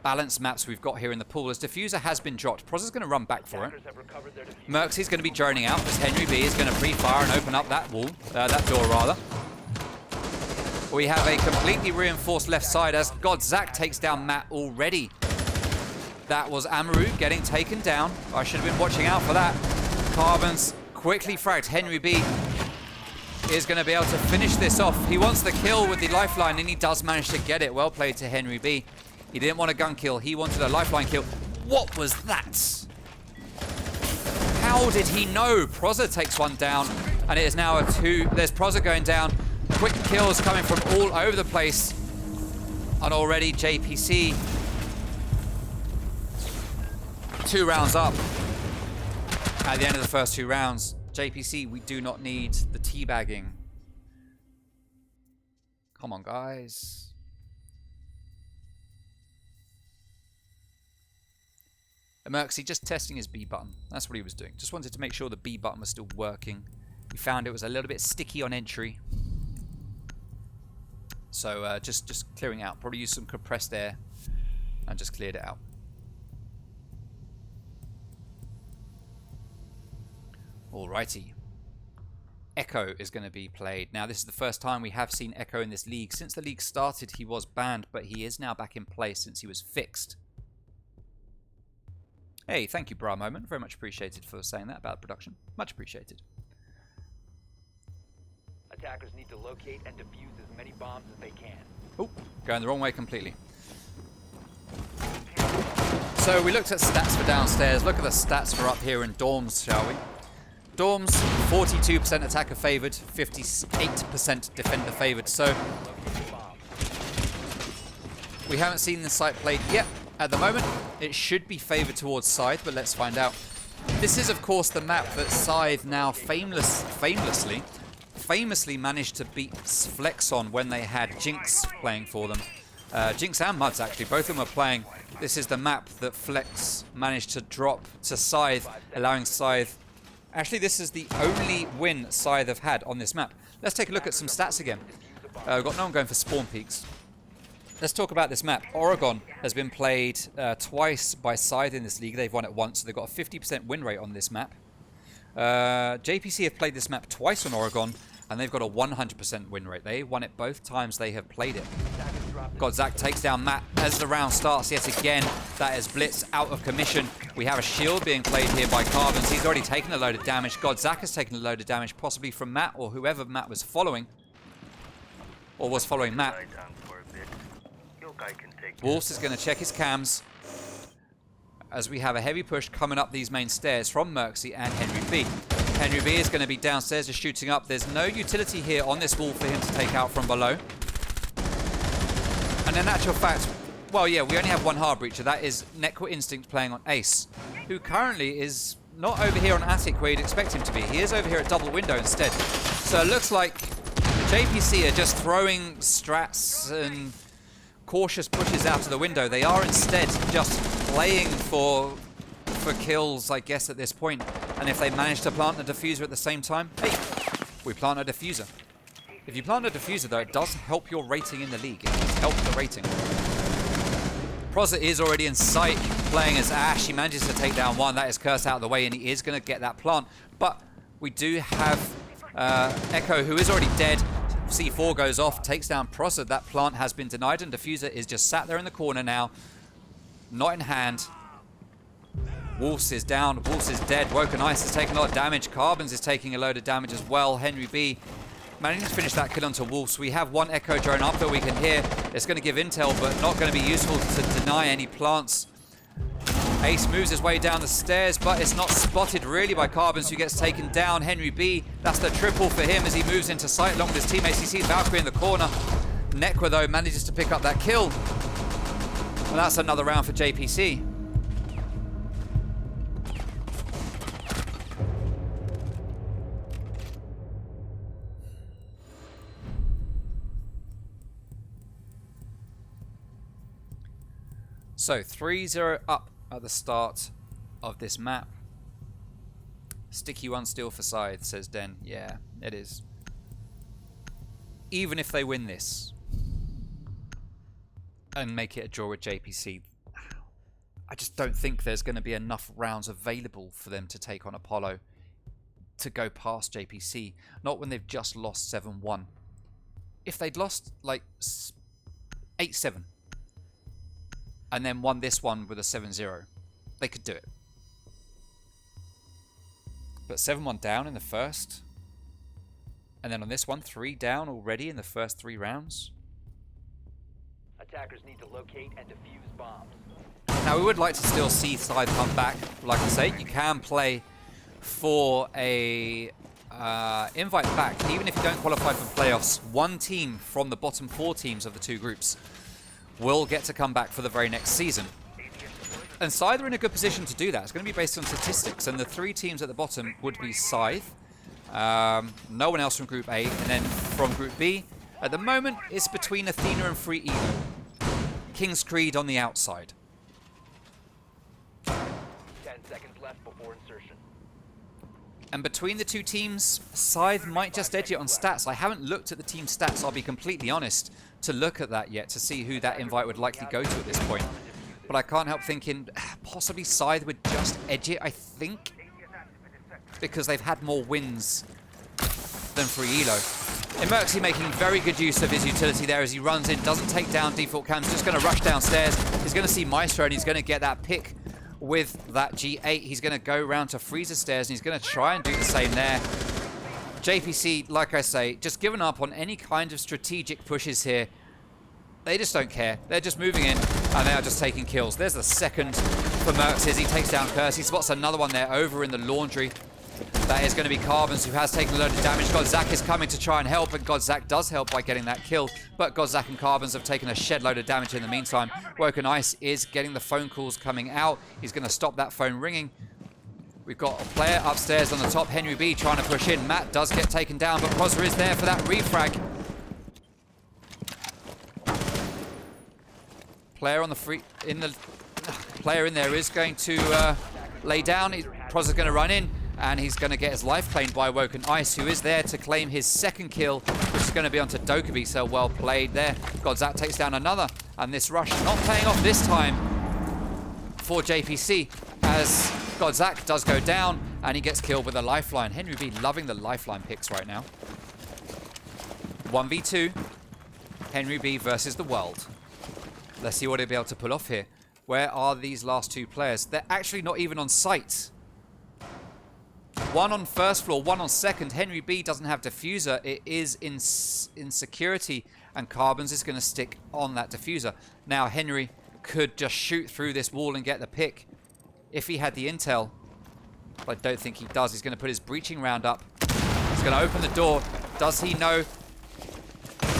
balanced maps we've got here in the pool, as Diffuser has been dropped. Proza's going to run back for it. Merxy's going to be droning out as Henry B is going to pre-fire and open up that wall, that door rather. We have a completely reinforced left side as Godzak takes down Matt already. That was Amaru getting taken down. I should have been watching out for that. Carbons quickly fragged. Henry B is going to be able to finish this off. He wants the kill with the lifeline, and he does manage to get it. Well played to Henry B. He didn't want a gun kill. He wanted a lifeline kill. What was that? How did he know? Proza takes one down, and it is now a 2. There's Proza going down. Quick kills coming from all over the place. And already JPC 2 rounds up. At the end of the first 2 rounds, JPC, we do not need the teabagging. Come on, guys. Merxy just testing his B button. That's what he was doing. Just wanted to make sure the B button was still working. He found it was a little bit sticky on entry. So just clearing out. Probably used some compressed air and just cleared it out. Alrighty. Echo is going to be played. Now, this is the first time we have seen Echo in this league. Since the league started, he was banned, but he is now back in play since he was fixed. Hey, thank you, Bra Moment. Very much appreciated for saying that about production. Much appreciated. Attackers need to locate and defuse as many bombs as they can. Oh, going the wrong way completely. So we looked at stats for downstairs. Look at the stats for up here in dorms, shall we? Dorms, 42% attacker favoured, 58% defender favoured. So we haven't seen the site played yet. At the moment, it should be favoured towards Scythe, but let's find out. This is, of course, the map that Scythe now famously managed to beat Flex on when they had Jinx playing for them. Jinx and Muds, actually, both of them were playing. This is the map that Flex managed to drop to Scythe, allowing Scythe... Actually, this is the only win Scythe have had on this map. Let's take a look at some stats again. We've got no one going for spawn peaks. Let's talk about this map. Oregon has been played twice by Scythe in this league. They've won it once, so they've got a 50% win rate on this map. JPC have played this map twice on Oregon, and they've got a 100% win rate. They won it both times they have played it. Godzak takes down Matt as the round starts yet again. That is Blitz out of commission. We have a shield being played here by Carbons. He's already taken a load of damage. Godzak has taken a load of damage, possibly from Matt or whoever Matt was following. Or was following Matt. Wolves is going to check his cams as we have a heavy push coming up these main stairs from Merxy and Henry B. Henry B is going to be downstairs just shooting up. There's no utility here on this wall for him to take out from below. And in actual fact, well, yeah, we only have one hard breacher. That is Necro Instinct playing on Ace, who currently is not over here on Attic where you'd expect him to be. He is over here at double window instead. So it looks like JPC are just throwing strats and cautious pushes out of the window. They are instead just playing for kills, I guess, at this point. And if they manage to plant a diffuser at the same time, hey, we plant a diffuser. If you plant a diffuser, though, it does help your rating in the league. It does help the rating. Proza is already in sight, playing as Ash. He manages to take down one. That is Curse out of the way, and he is going to get that plant. But we do have Echo, who is already dead. C4 goes off, takes down Proza. That plant has been denied, and diffuser is just sat there in the corner now. Not in hand. Wolves is down. Wolves is dead. Woken Ice is taking a lot of damage. Carbons is taking a load of damage as well. Henry B managing to finish that kill onto Wolves. We have one Echo drone up that we can hear. It's going to give intel, but not going to be useful to deny any plants. Ace moves his way down the stairs, but it's not spotted really by Carbons, who gets taken down. Henry B, that's the triple for him as he moves into sight along with his teammates. He sees Valkyrie in the corner. Necro, though, manages to pick up that kill. And that's another round for JPC. So 3-0 up at the start of this map. Sticky one still for Scythe, says Den. Yeah, it is. Even if they win this and make it a draw with JPC, I just don't think there's going to be enough rounds available for them to take on Apollo to go past JPC. Not when they've just lost 7-1. If they'd lost like 8-7 and then won this one with a 7-0, they could do it. But 7-1 down in the first, and then on this one, 3 down already in the first 3 rounds. Attackers need to locate and defuse bombs. Now, we would like to still see Scythe come back. Like I say, you can play for a invite back, even if you don't qualify for playoffs. One team from the bottom 4 teams of the 2 groups will get to come back for the very next season. And Scythe are in a good position to do that. It's going to be based on statistics, and the 3 teams at the bottom would be Scythe, no one else from Group A, and then from Group B, at the moment, it's between Athena and Free Elo. King's Creed on the outside. 10 seconds left before insertion. And between the 2 teams, Scythe might just edge it on stats. I haven't looked at the team stats, I'll be completely honest, to look at that yet, to see who that invite would likely go to at this point. But I can't help thinking, possibly Scythe would just edge it, I think, because they've had more wins than Free Elo. Emerxy making very good use of his utility there as he runs in, doesn't take down default cams, just going to rush downstairs. He's going to see Maestro, and he's going to get that pick with that G8. He's going to go round to Freezer stairs, and he's going to try and do the same there. JPC, like I say, just giving up on any kind of strategic pushes here. They just don't care. They're just moving in, and they are just taking kills. There's the second for Merx as he takes down Curse. He spots another one there over in the laundry. That is going to be Carbons, who has taken a load of damage. Godzak is coming to try and help, and Godzak does help by getting that kill. But Godzak and Carbons have taken a shed load of damage in the meantime. Woken Ice is getting the phone calls coming out. He's going to stop that phone ringing. We've got a player upstairs on the top, Henry B trying to push in. Matt does get taken down, but Prozza is there for that refrag. Player on the player in there is going to lay down. Prozza's going to run in, and he's going to get his life claimed by Woken Ice, who is there to claim his second kill, which is going to be onto Dokkaebi. So well played there. Godzak takes down another, and this rush not paying off this time for JPC, as Godzak does go down, and he gets killed with a lifeline. Henry B loving the lifeline picks right now. 1v2, Henry B versus the world. Let's see what he'll be able to pull off here. Where are these last two players? They're actually not even on site. One on first floor, one on second. Henry B doesn't have diffuser. It is in security, and Carbons is going to stick on that diffuser. Now Henry could just shoot through this wall and get the pick if he had the intel. But I don't think he does. He's going to put his breaching round up. He's going to open the door. Does he know?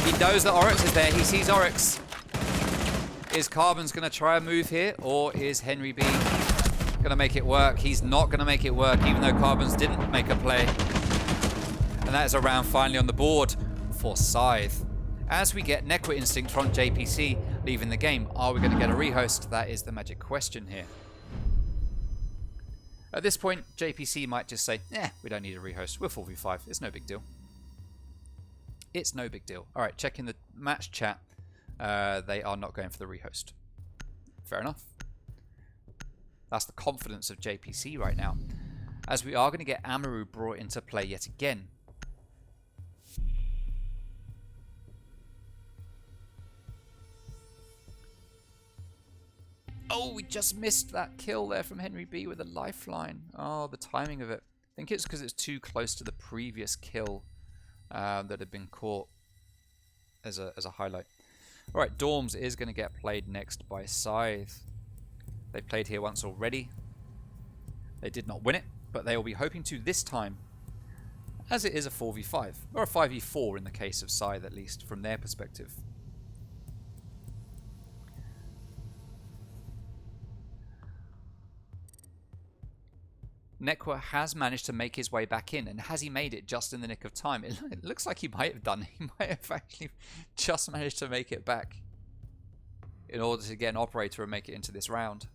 He knows that Oryx is there. He sees Oryx. Is Carbons going to try a move here, or is Henry B going to make it work? He's not going to make it work, even though Carbons didn't make a play. And that is a round finally on the board for Scythe. As we get Necro Instinct from JPC leaving the game, are we going to get a rehost? That is the magic question here. At this point, JPC might just say, we don't need a rehost. We're 4v5. It's no big deal. It's no big deal. All right, checking the match chat. They are not going for the rehost. Fair enough. That's the confidence of JPC right now. As we are going to get Amaru brought into play yet again. Oh, we just missed that kill there from Henry B with a lifeline. Oh, the timing of it. I think it's because it's too close to the previous kill that had been caught as a highlight. Alright, Dorms is going to get played next by Scythe. They played here once already. They did not win it, but they will be hoping to this time, as it is a 4v5, or a 5v4 in the case of Scythe, at least, from their perspective. Nekwa has managed to make his way back in, and has he made it just in the nick of time? It looks like he might have done. He might have actually just managed to make it back in order to get an operator and make it into this round.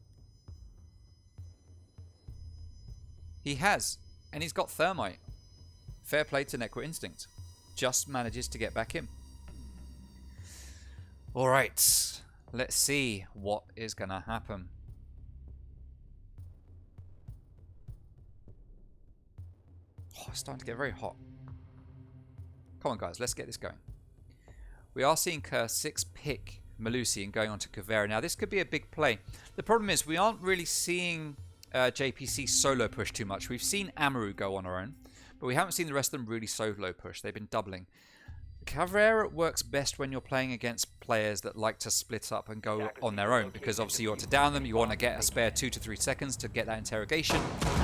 He has, and he's got Thermite. Fair play to Nekwa Instinct. Just manages to get back in. Alright, let's see what is going to happen. Oh, it's starting to get very hot. Come on, guys, let's get this going. We are seeing Kerr6 pick Melusi and going on to Caveira. Now, this could be a big play. The problem is we aren't really seeing JPC solo push too much. We've seen Amaru go on her own, but we haven't seen the rest of them really solo push. They've been doubling. Caveira works best when you're playing against players that like to split up and go on their own, because obviously you want to down them, you want to get a spare 2 to 3 seconds to get that interrogation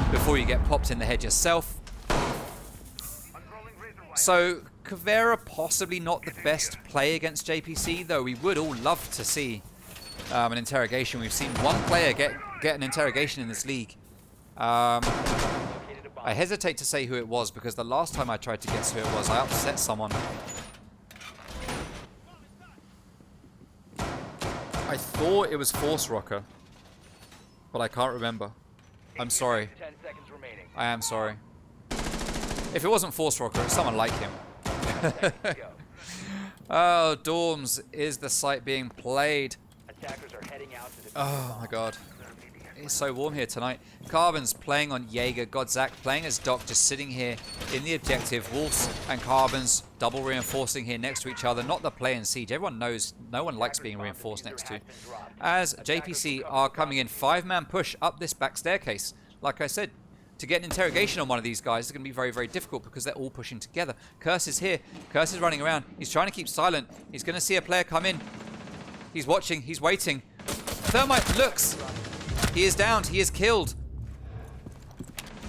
before you get popped in the head yourself. So Caveira possibly not the best play against JPC, though we would all love to see an interrogation. We've seen one player get an interrogation in this league. I hesitate to say who it was, because the last time I tried to guess who it was, I upset someone. I thought it was Force Rocker, but I can't remember. I'm sorry. 10 seconds remaining. I am sorry. If it wasn't Force Rocker, it's someone like him. Oh, Dorms is the site being played. Attackers are heading out to the Oh my god. It's so warm here tonight. Carbon's playing on Jaeger. Godzak playing as Doc, just sitting here in the objective. Wolves and Carbons double reinforcing here next to each other. Not the play in Siege. Everyone knows no one likes being reinforced next to. As JPC are coming in, 5-man push up this back staircase. Like I said, to get an interrogation on one of these guys is going to be very, very difficult because they're all pushing together. Curse is here. Curse is running around. He's trying to keep silent. He's going to see a player come in. He's watching. He's waiting. Thermite looks. He is downed. He is killed.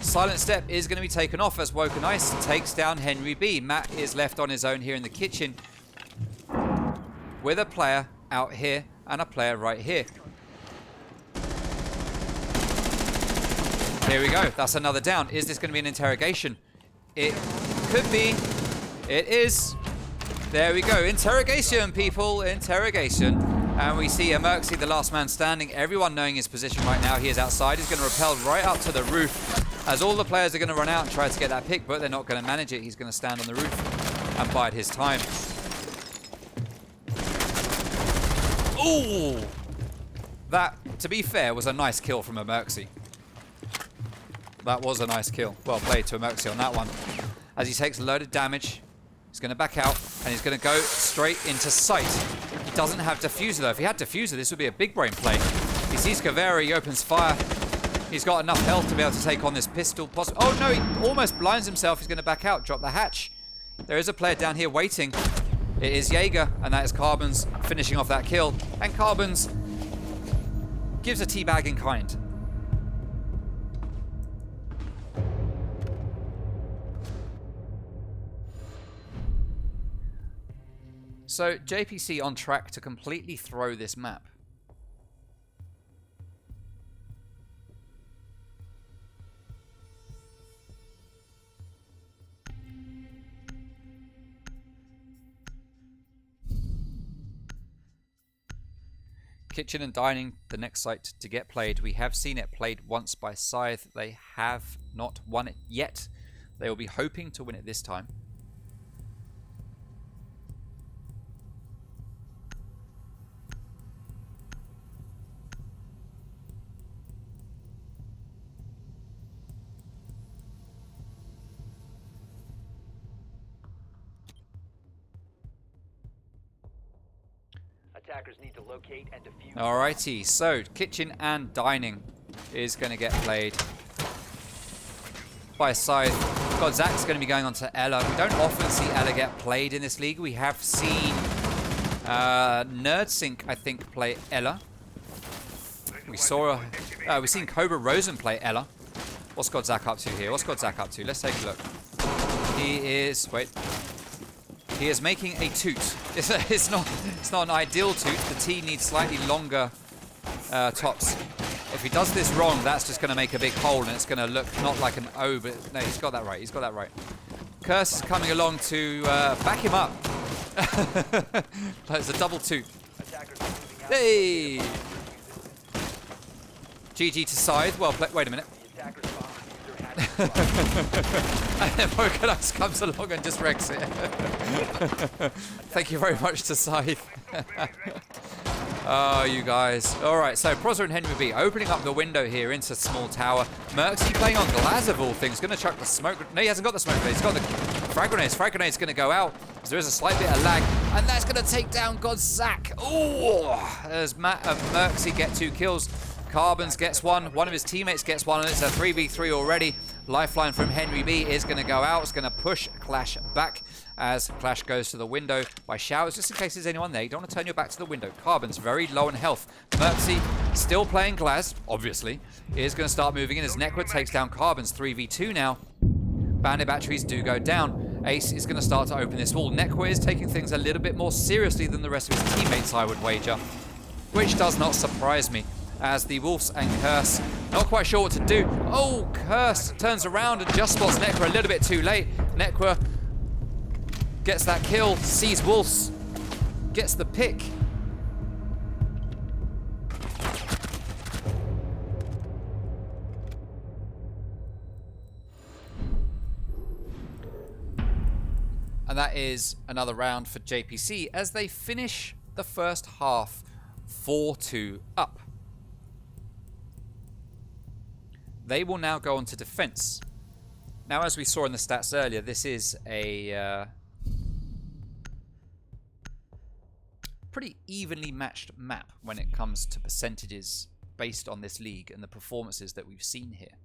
Silent Step is going to be taken off as Woken Ice takes down Henry B. Matt is left on his own here in the kitchen with a player out here and a player right here. Here we go. That's another down. Is this going to be an interrogation? It could be. It is. There we go. Interrogation, people. Interrogation. And we see Merksy, the last man standing. Everyone knowing his position right now. He is outside. He's going to rappel right up to the roof, as all the players are going to run out and try to get that pick, but they're not going to manage it. He's going to stand on the roof and bide his time. Ooh! That, to be fair, was a nice kill from Merksy. That was a nice kill. Well played to Merksy on that one. As he takes a load of damage, he's going to back out, and he's going to go straight into Scythe. He doesn't have Diffuser, though. If he had Diffuser, this would be a big brain play. He sees Caveira, he opens fire. He's got enough health to be able to take on this pistol. Oh, no, he almost blinds himself. He's going to back out, drop the hatch. There is a player down here waiting. It is Jaeger, and that is Carbons finishing off that kill. And Carbons gives a teabag in kind. So, JPC on track to completely throw this map. Kitchen and Dining, the next site to get played. We have seen it played once by Scythe. They have not won it yet. They will be hoping to win it this time. Attackers need to locate and defuse. Alrighty, so Kitchen and Dining is going to get played by Scythe. Godzak's going to be going on to Ella. We don't often see Ella get played in this league. We have seen NerdSync, I think, play Ella. We've seen Cobra Rosen play Ella. What's Godzak up to here? What's Godzak up to? Let's take a look. He is making a toot. It's not an ideal toot. The T needs slightly longer tops. If he does this wrong, that's just going to make a big hole, and it's going to look not like an O, but no, he's got that right. He's got that right. Curse is coming along to back him up. It's a double toot. Hey! GG to Scythe. Well played. Wait a minute. And then Mokonax comes along and just wrecks it. Thank you very much to Scythe. Oh, you guys. Alright, so Prosser and Henry B opening up the window here into small tower. Merksy playing on glass of all things. Going to chuck the smoke. No, he hasn't got the smoke grenade. He's got the frag grenades. Frag grenade's going to go out. There is a slight bit of lag. And that's going to take down Godzak. Oh, as Matt and Merksy get 2 kills. Carbons gets one of his teammates gets one, and it's a 3v3 already. Lifeline from Henry B is going to go out. It's going to push Clash back as Clash goes to the window by showers, just in case there's anyone there. You don't want to turn your back to the window. Carbons very low in health. Merksy still playing Glaz, obviously, is going to start moving in as Nekwa takes down Carbons 3v2 now. Bandit batteries do go down. Ace is going to start to open this wall. Nekwa is taking things a little bit more seriously than the rest of his teammates, I would wager, which does not surprise me, as the Wolves and Curse not quite sure what to do. Oh, Curse turns around and just spots Nekwa a little bit too late. Nekwa gets that kill, sees Wolves, gets the pick. And that is another round for JPC as they finish the first half 4-2 up. They will now go on to defense. Now, as we saw in the stats earlier, this is a pretty evenly matched map when it comes to percentages based on this league and the performances that we've seen here.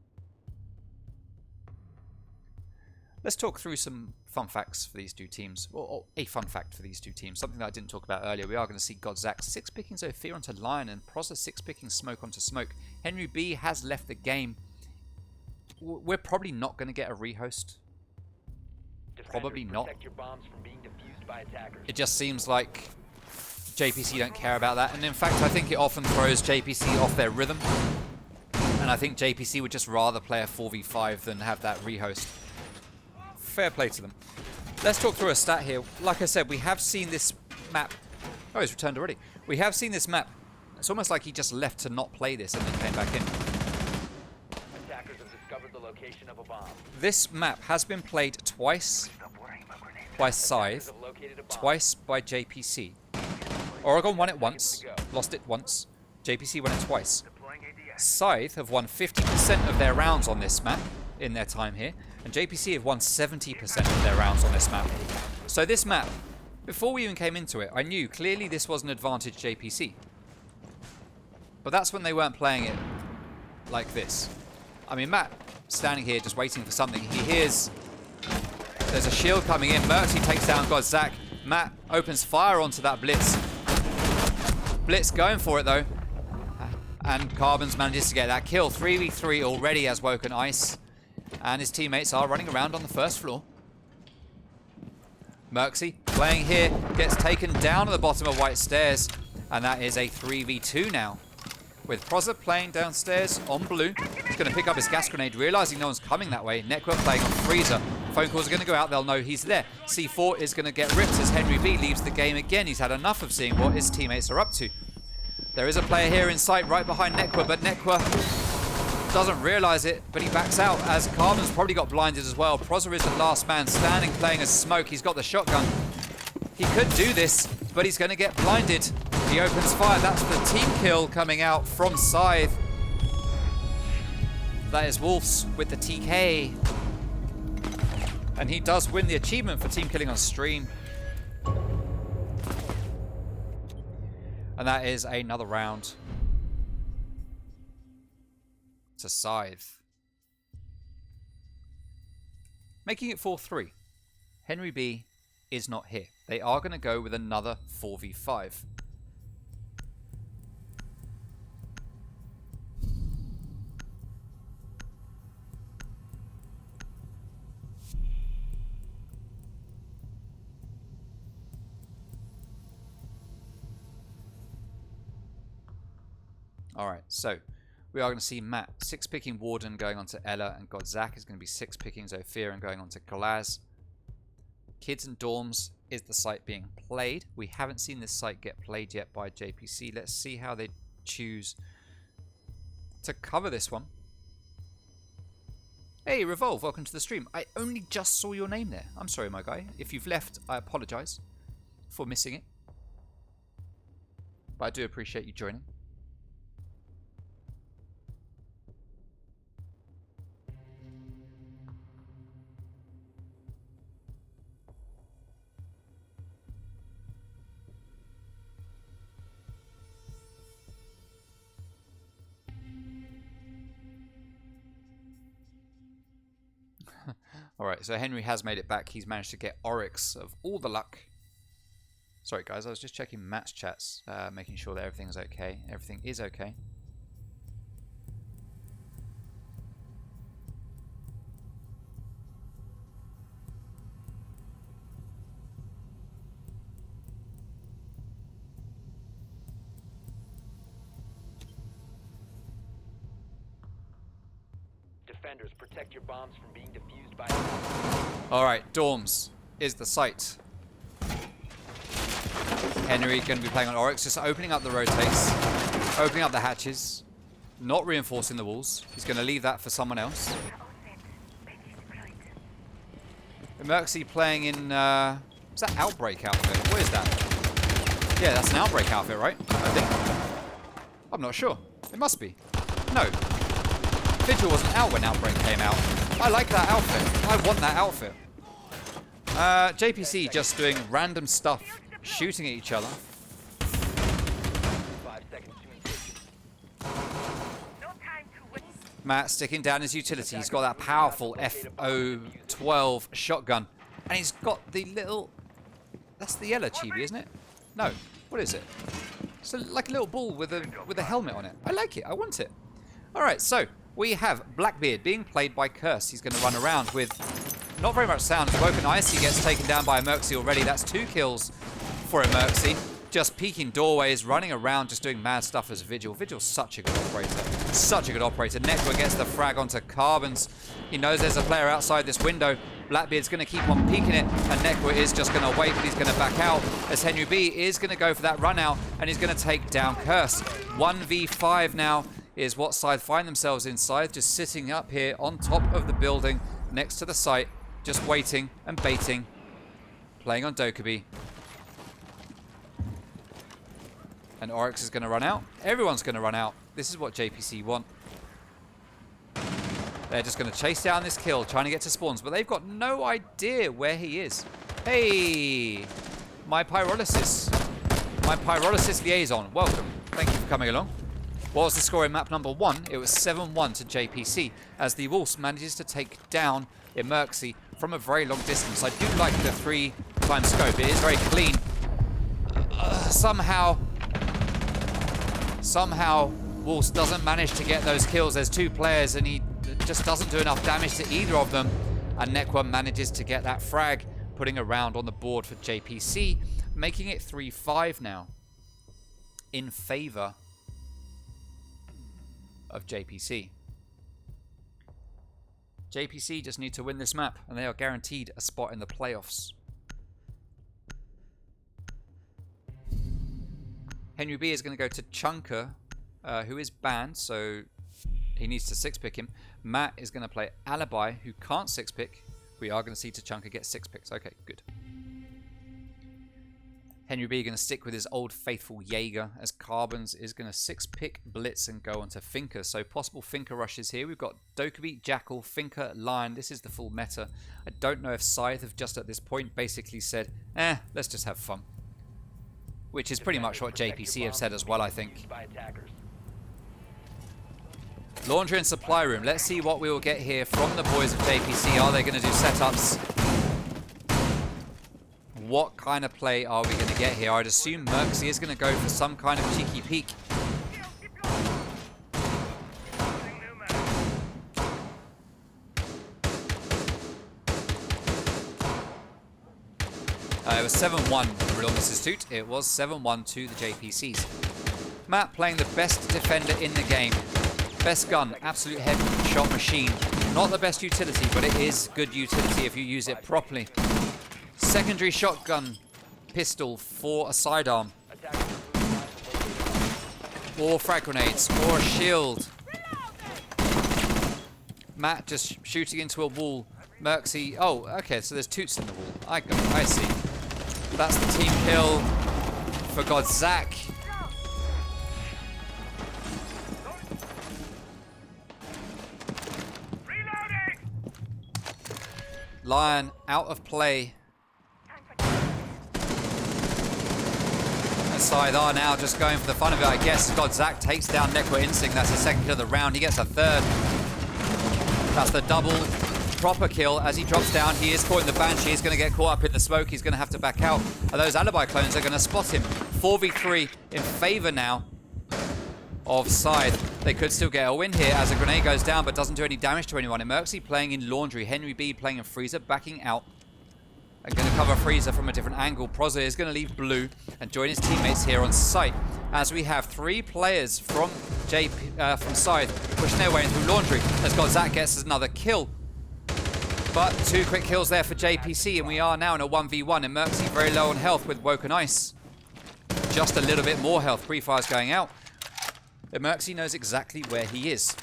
Let's talk through some fun facts for these two teams, or a fun fact for these two teams, something that I didn't talk about earlier. We are going to see Godzak 6-picking Zofia onto Lion and Prosser 6-picking Smoke onto Smoke. Henry B has left the game. We're probably not going to get a rehost. Probably not. It just seems like JPC don't care about that, and in fact I think it often throws JPC off their rhythm. And And I think JPC would just rather play a 4v5 than have that rehost. Fair play to them. Let's talk through a stat here. Like I said, we have seen this map. Oh, he's returned already. We have seen this map. It's almost like he just left to not play this and then came back in. Attackers have discovered the location of a bomb. This map has been played twice by Scythe, twice by JPC. Oregon won it once, lost it once. JPC won it twice. Scythe have won 50% of their rounds on this map in their time here, and JPC have won 70% of their rounds on this map. So this map, before we even came into it, I knew clearly this was an advantage JPC. But that's when they weren't playing it like this. I mean, Matt, standing here just waiting for something. He hears there's a shield coming in. Mercy takes down Godzak. Matt opens fire onto that Blitz. Blitz going for it, though. And Carbons manages to get that kill. 3v3 already as Woken Ice. And his teammates are running around on the first floor. Merxy playing here. Gets taken down at the bottom of White Stairs. And that is a 3v2 now. With Proza playing downstairs on blue. He's going to pick up his gas grenade, realizing no one's coming that way. Nekwa playing on Freezer. Phone calls are going to go out. They'll know he's there. C4 is going to get ripped as Henry B leaves the game again. He's had enough of seeing what his teammates are up to. There is a player here in sight right behind Nekwa, but Nekwa doesn't realize it, but he backs out as Carbon's probably got blinded as well. Proza is the last man standing, playing as smoke. He's got the shotgun. He could do this, but he's going to get blinded. He opens fire. That's the team kill coming out from Scythe. That is Wolves with the TK. And he does win the achievement for team killing on stream. And that is another round to Scythe. Making it 4-3. Henry B is not here. They are going to go with another 4v5. Alright, so we are going to see Matt 6-picking Warden going on to Ella, and Godzak is going to be 6-picking Zofia and going on to Galaz. Kids and Dorms is the site being played. We haven't seen this site get played yet by JPC. Let's see how they choose to cover this one. Hey, Revolve, welcome to the stream. I only just saw your name there. I'm sorry, my guy. If you've left, I apologize for missing it. But I do appreciate you joining. Alright, so Henry has made it back. He's managed to get Oryx of all the luck. Sorry guys, I was just checking Matt's chats, making sure that everything's okay. Everything is okay. Defenders, protect your bombs from being defused by... Alright, Dorms is the site. Henry going to be playing on Oryx, just opening up the rotates, opening up the hatches, not reinforcing the walls. He's going to leave that for someone else. Merxy playing in... is that Outbreak outfit? What is that? Yeah, that's an Outbreak outfit, right? I think. I'm not sure. It must be. No. Vigil wasn't out when Outbreak came out. I like that outfit. I want that outfit. JPC just doing random stuff, shooting at each other. 5 seconds to engage. Matt sticking down his utility. He's got that powerful FO12 shotgun. And he's got the little... That's the yellow chibi, isn't it? No. What is it? It's like a little ball with a helmet on it. I like it. I want it. Alright, so... we have Blackbeard being played by Curse. He's going to run around with not very much sound. Woken Ice, he gets taken down by a Merxy already. That's 2 kills for a Merxy. just peeking doorways, running around, just doing mad stuff as Vigil. Vigil's such a good operator. Such a good operator. Nekwa gets the frag onto Carbons. He knows there's a player outside this window. Blackbeard's going to keep on peeking it, and Nekwa is just going to wait, but he's going to back out as Henry B is going to go for that run out, and he's going to take down Curse. 1v5 now is what Scythe find themselves inside, just sitting up here on top of the building next to the site, just waiting and baiting, playing on Dokkaebi. And Oryx is going to run out. Everyone's going to run out. This is what JPC want. They're just going to chase down this kill, trying to get to spawns, but they've got no idea where he is. Hey, my pyrolysis liaison, welcome. Thank you for coming along. What was the score in map number 1? It was 7-1 to JPC, as the Wolves manages to take down Emerxy from a very long distance. I do like the 3-time scope. It is very clean. Somehow, Wolves doesn't manage to get those kills. There's 2 players, and he just doesn't do enough damage to either of them. And Nekwa manages to get that frag, putting a round on the board for JPC, making it 3-5 now in favor of JPC. JPC just need to win this map, and they are guaranteed a spot in the playoffs. Henry B is going to go to Chunker, who is banned, so he needs to 6-pick him. Matt is going to play Alibi, who can't 6-pick. We are going to see Tachanka get 6 picks. Okay, good. Henry B going to stick with his old faithful Jaeger, as Carbons is going to 6-pick Blitz and go on to Finker. So possible Finker rushes here. We've got Dokkaebi, Jackal, Finker, Lion. This is the full meta. I don't know if Scythe have just at this point basically said, let's just have fun. Which is pretty much what JPC have said as well, I think. Laundry and supply room. Let's see what we will get here from the boys of JPC. Are they going to do setups? What kind of play are we going to get here? I'd assume Merxy is going to go for some kind of cheeky peek. It was 7-1, Real Mrs. Toot. It was 7-1 to the JPCs. Matt playing the best defender in the game. Best gun, absolute headshot machine. Not the best utility, but it is good utility if you use it properly. Secondary shotgun pistol for a sidearm. Or frag grenades, or a shield. Matt just shooting into a wall. Merxy, oh, okay, so there's toots in the wall. I see. That's the team kill for Godzak. Lion out of play. And Scythe are now just going for the fun of it, I guess. Godzak takes down Nekwa Instinct. That's the second kill of the round. He gets a third. That's the double proper kill. As he drops down, he is caught in the Banshee. He's going to get caught up in the smoke. He's going to have to back out. And those Alibi clones are going to spot him. 4v3 in favor now of Scythe. They could still get a win here as a grenade goes down, but doesn't do any damage to anyone. Emerxy playing in Laundry. Henry B playing in Freezer, backing out. And going to cover Freezer from a different angle. Proza is going to leave blue and join his teammates here on site. As we have 3 players from Scythe pushing their way into Laundry. As Godzak gets another kill. But 2 quick kills there for JPC, and we are now in a 1v1. Emerxy very low on health with Woken Ice. Just a little bit more health. Pre-fire's going out. Emerxy knows exactly where he is.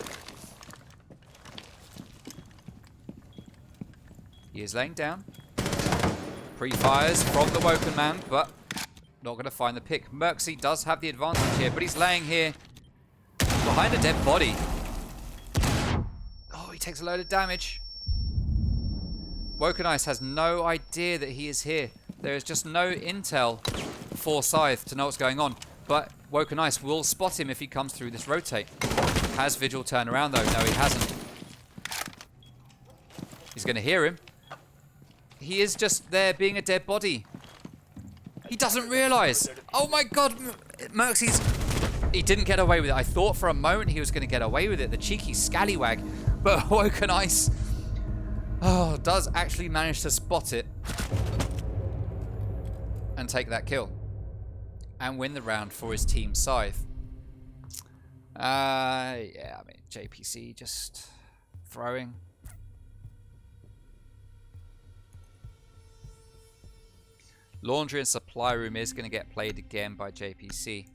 He is laying down. Pre-fires from the Woken man, but not going to find the pick. Merxy does have the advantage here, but he's laying here behind a dead body. Oh, he takes a load of damage. Woken Ice has no idea that he is here. There is just no intel for Scythe to know what's going on. But Woken Ice will spot him if he comes through this rotate. Has Vigil turn around though? No, he hasn't. He's going to hear him. He is just there being a dead body. He doesn't realise. Oh my god, Merxy's... He didn't get away with it. I thought for a moment he was going to get away with it. The cheeky scallywag. But Woken Ice... Oh, does actually manage to spot it and take that kill. and win the round for his team Scythe. Yeah, I mean, JPC just throwing. Laundry and supply room is going to get played again by JPC.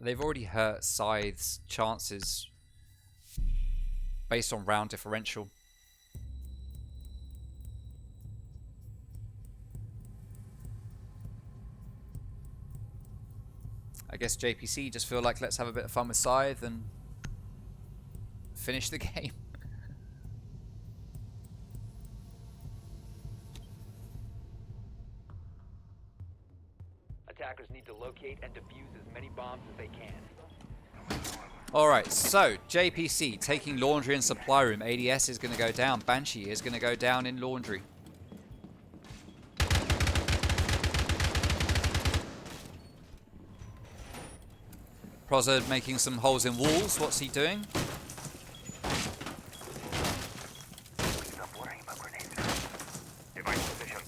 They've already hurt Scythe's chances based on round differential. I guess JPC just feel like let's have a bit of fun with Scythe and finish the game. Attackers need to locate and defuse as many bombs as they can. Alright, so JPC taking laundry and supply room. ADS is going to go down. Banshee is going to go down in laundry. Prozard making some holes in walls. What's he doing? Stop worrying about grenades. Device positioned.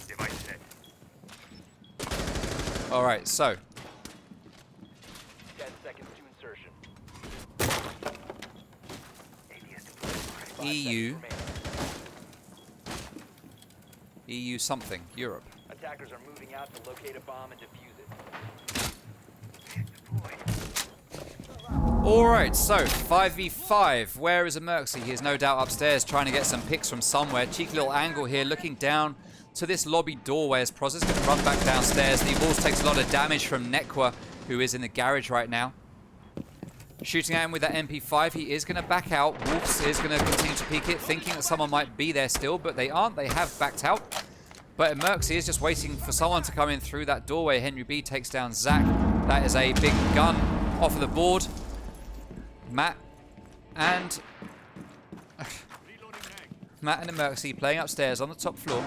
Device set. Alright, so 10 seconds to insertion. EU. EU something. Europe. Attackers are moving out to locate a bomb and defuse it. Alright, so 5v5. Where is Emerxy? He is no doubt upstairs trying to get some picks from somewhere. Cheeky little angle here, looking down to this lobby doorway as Proz's going to run back downstairs. The Walls takes a lot of damage from Nekwa, who is in the garage right now. Shooting at him with that MP5, he is going to back out. Wolves is going to continue to peek it, thinking that someone might be there still, but they aren't. They have backed out. But Emerxy is just waiting for someone to come in through that doorway. Henry B takes down Zach. That is a big gun off of the board. Matt and Emerxy playing upstairs on the top floor.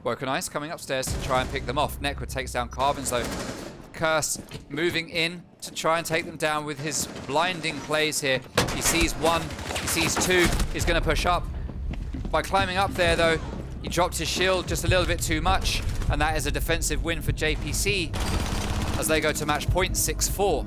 Woken Ice coming upstairs to try and pick them off. Nekwa takes down Carbons though. Curse moving in to try and take them down with his blinding plays here. He sees one, he sees two, he's going to push up. By climbing up there though, he dropped his shield just a little bit too much, and that is a defensive win for JPC as they go to match point 6-4.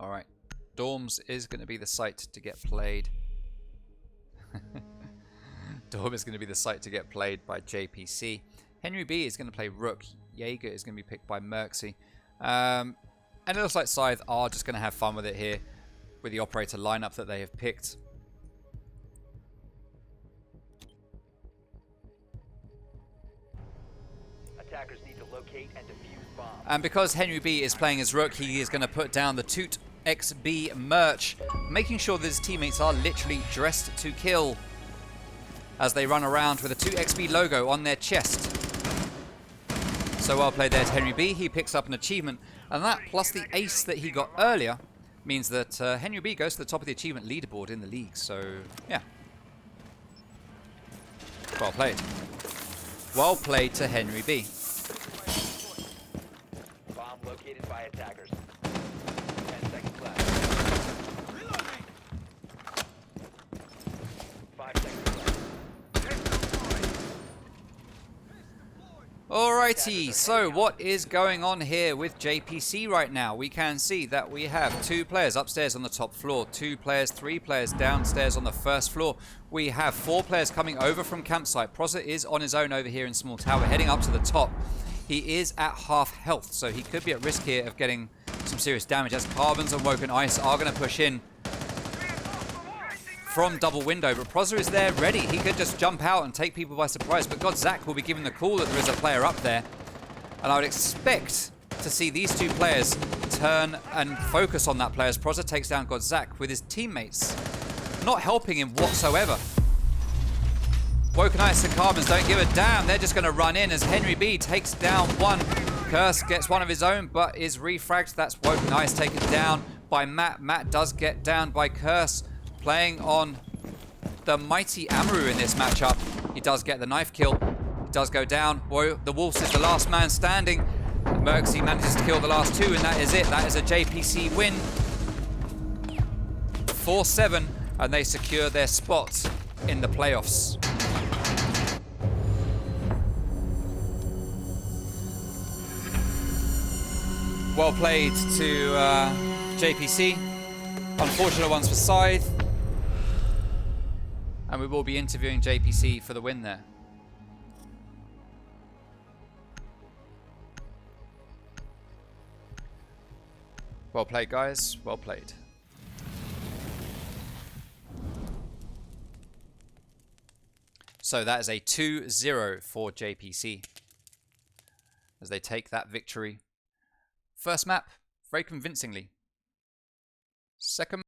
Alright, Dorms is going to be the site to get played. Dorm is going to be the site to get played by JPC. Henry B is going to play Rook. Jaeger is going to be picked by Merxy. And it looks like Scythe are just going to have fun with it here with the operator lineup that they have picked. Attackers need to locate and defuse bombs. And because Henry B is playing as Rook, he is going to put down the R6XBPL merch, making sure that his teammates are literally dressed to kill as they run around with a R6XB logo on their chest. So well played there to Henry B. He picks up an achievement, and that plus the ace that he got earlier means that Henry B goes to the top of the achievement leaderboard in the league. So yeah, well played. Well played to Henry B. Bomb located by attackers. 10 seconds left. Reloading. 5 seconds left. Alrighty, so what is going on here with JPC right now? We can see that we have 2 players upstairs on the top floor, 2 players, 3 players downstairs on the first floor. We have 4 players coming over from campsite. Prozza is on his own over here in small tower, heading up to the top. He is at half health, so he could be at risk here of getting some serious damage as Carbons and Woken Ice are going to push in from double window, but Prozza is there ready. He could just jump out and take people by surprise, but God, Zach will be given the call that there is a player up there. And I would expect to see these 2 players turn and focus on that player as Prozza takes down God Zach with his teammates not helping him whatsoever. Woken Ice and Carbons don't give a damn. They're just going to run in as Henry B takes down one. Curse gets one of his own, but is refragged. That's Woken Ice taken down by Matt. Matt does get down by Curse, playing on the mighty Amaru in this matchup. He does get the knife kill. He does go down. The Wolves is the last man standing. Merxy manages to kill the last two, and that is it. That is a JPC win. 4-7, and they secure their spot in the playoffs. Well played to JPC. Unfortunate ones for Scythe. And we will be interviewing JPC for the win there. Well played, guys. Well played. So that is a 2-0 for JPC as they take that victory. First map, very convincingly. Second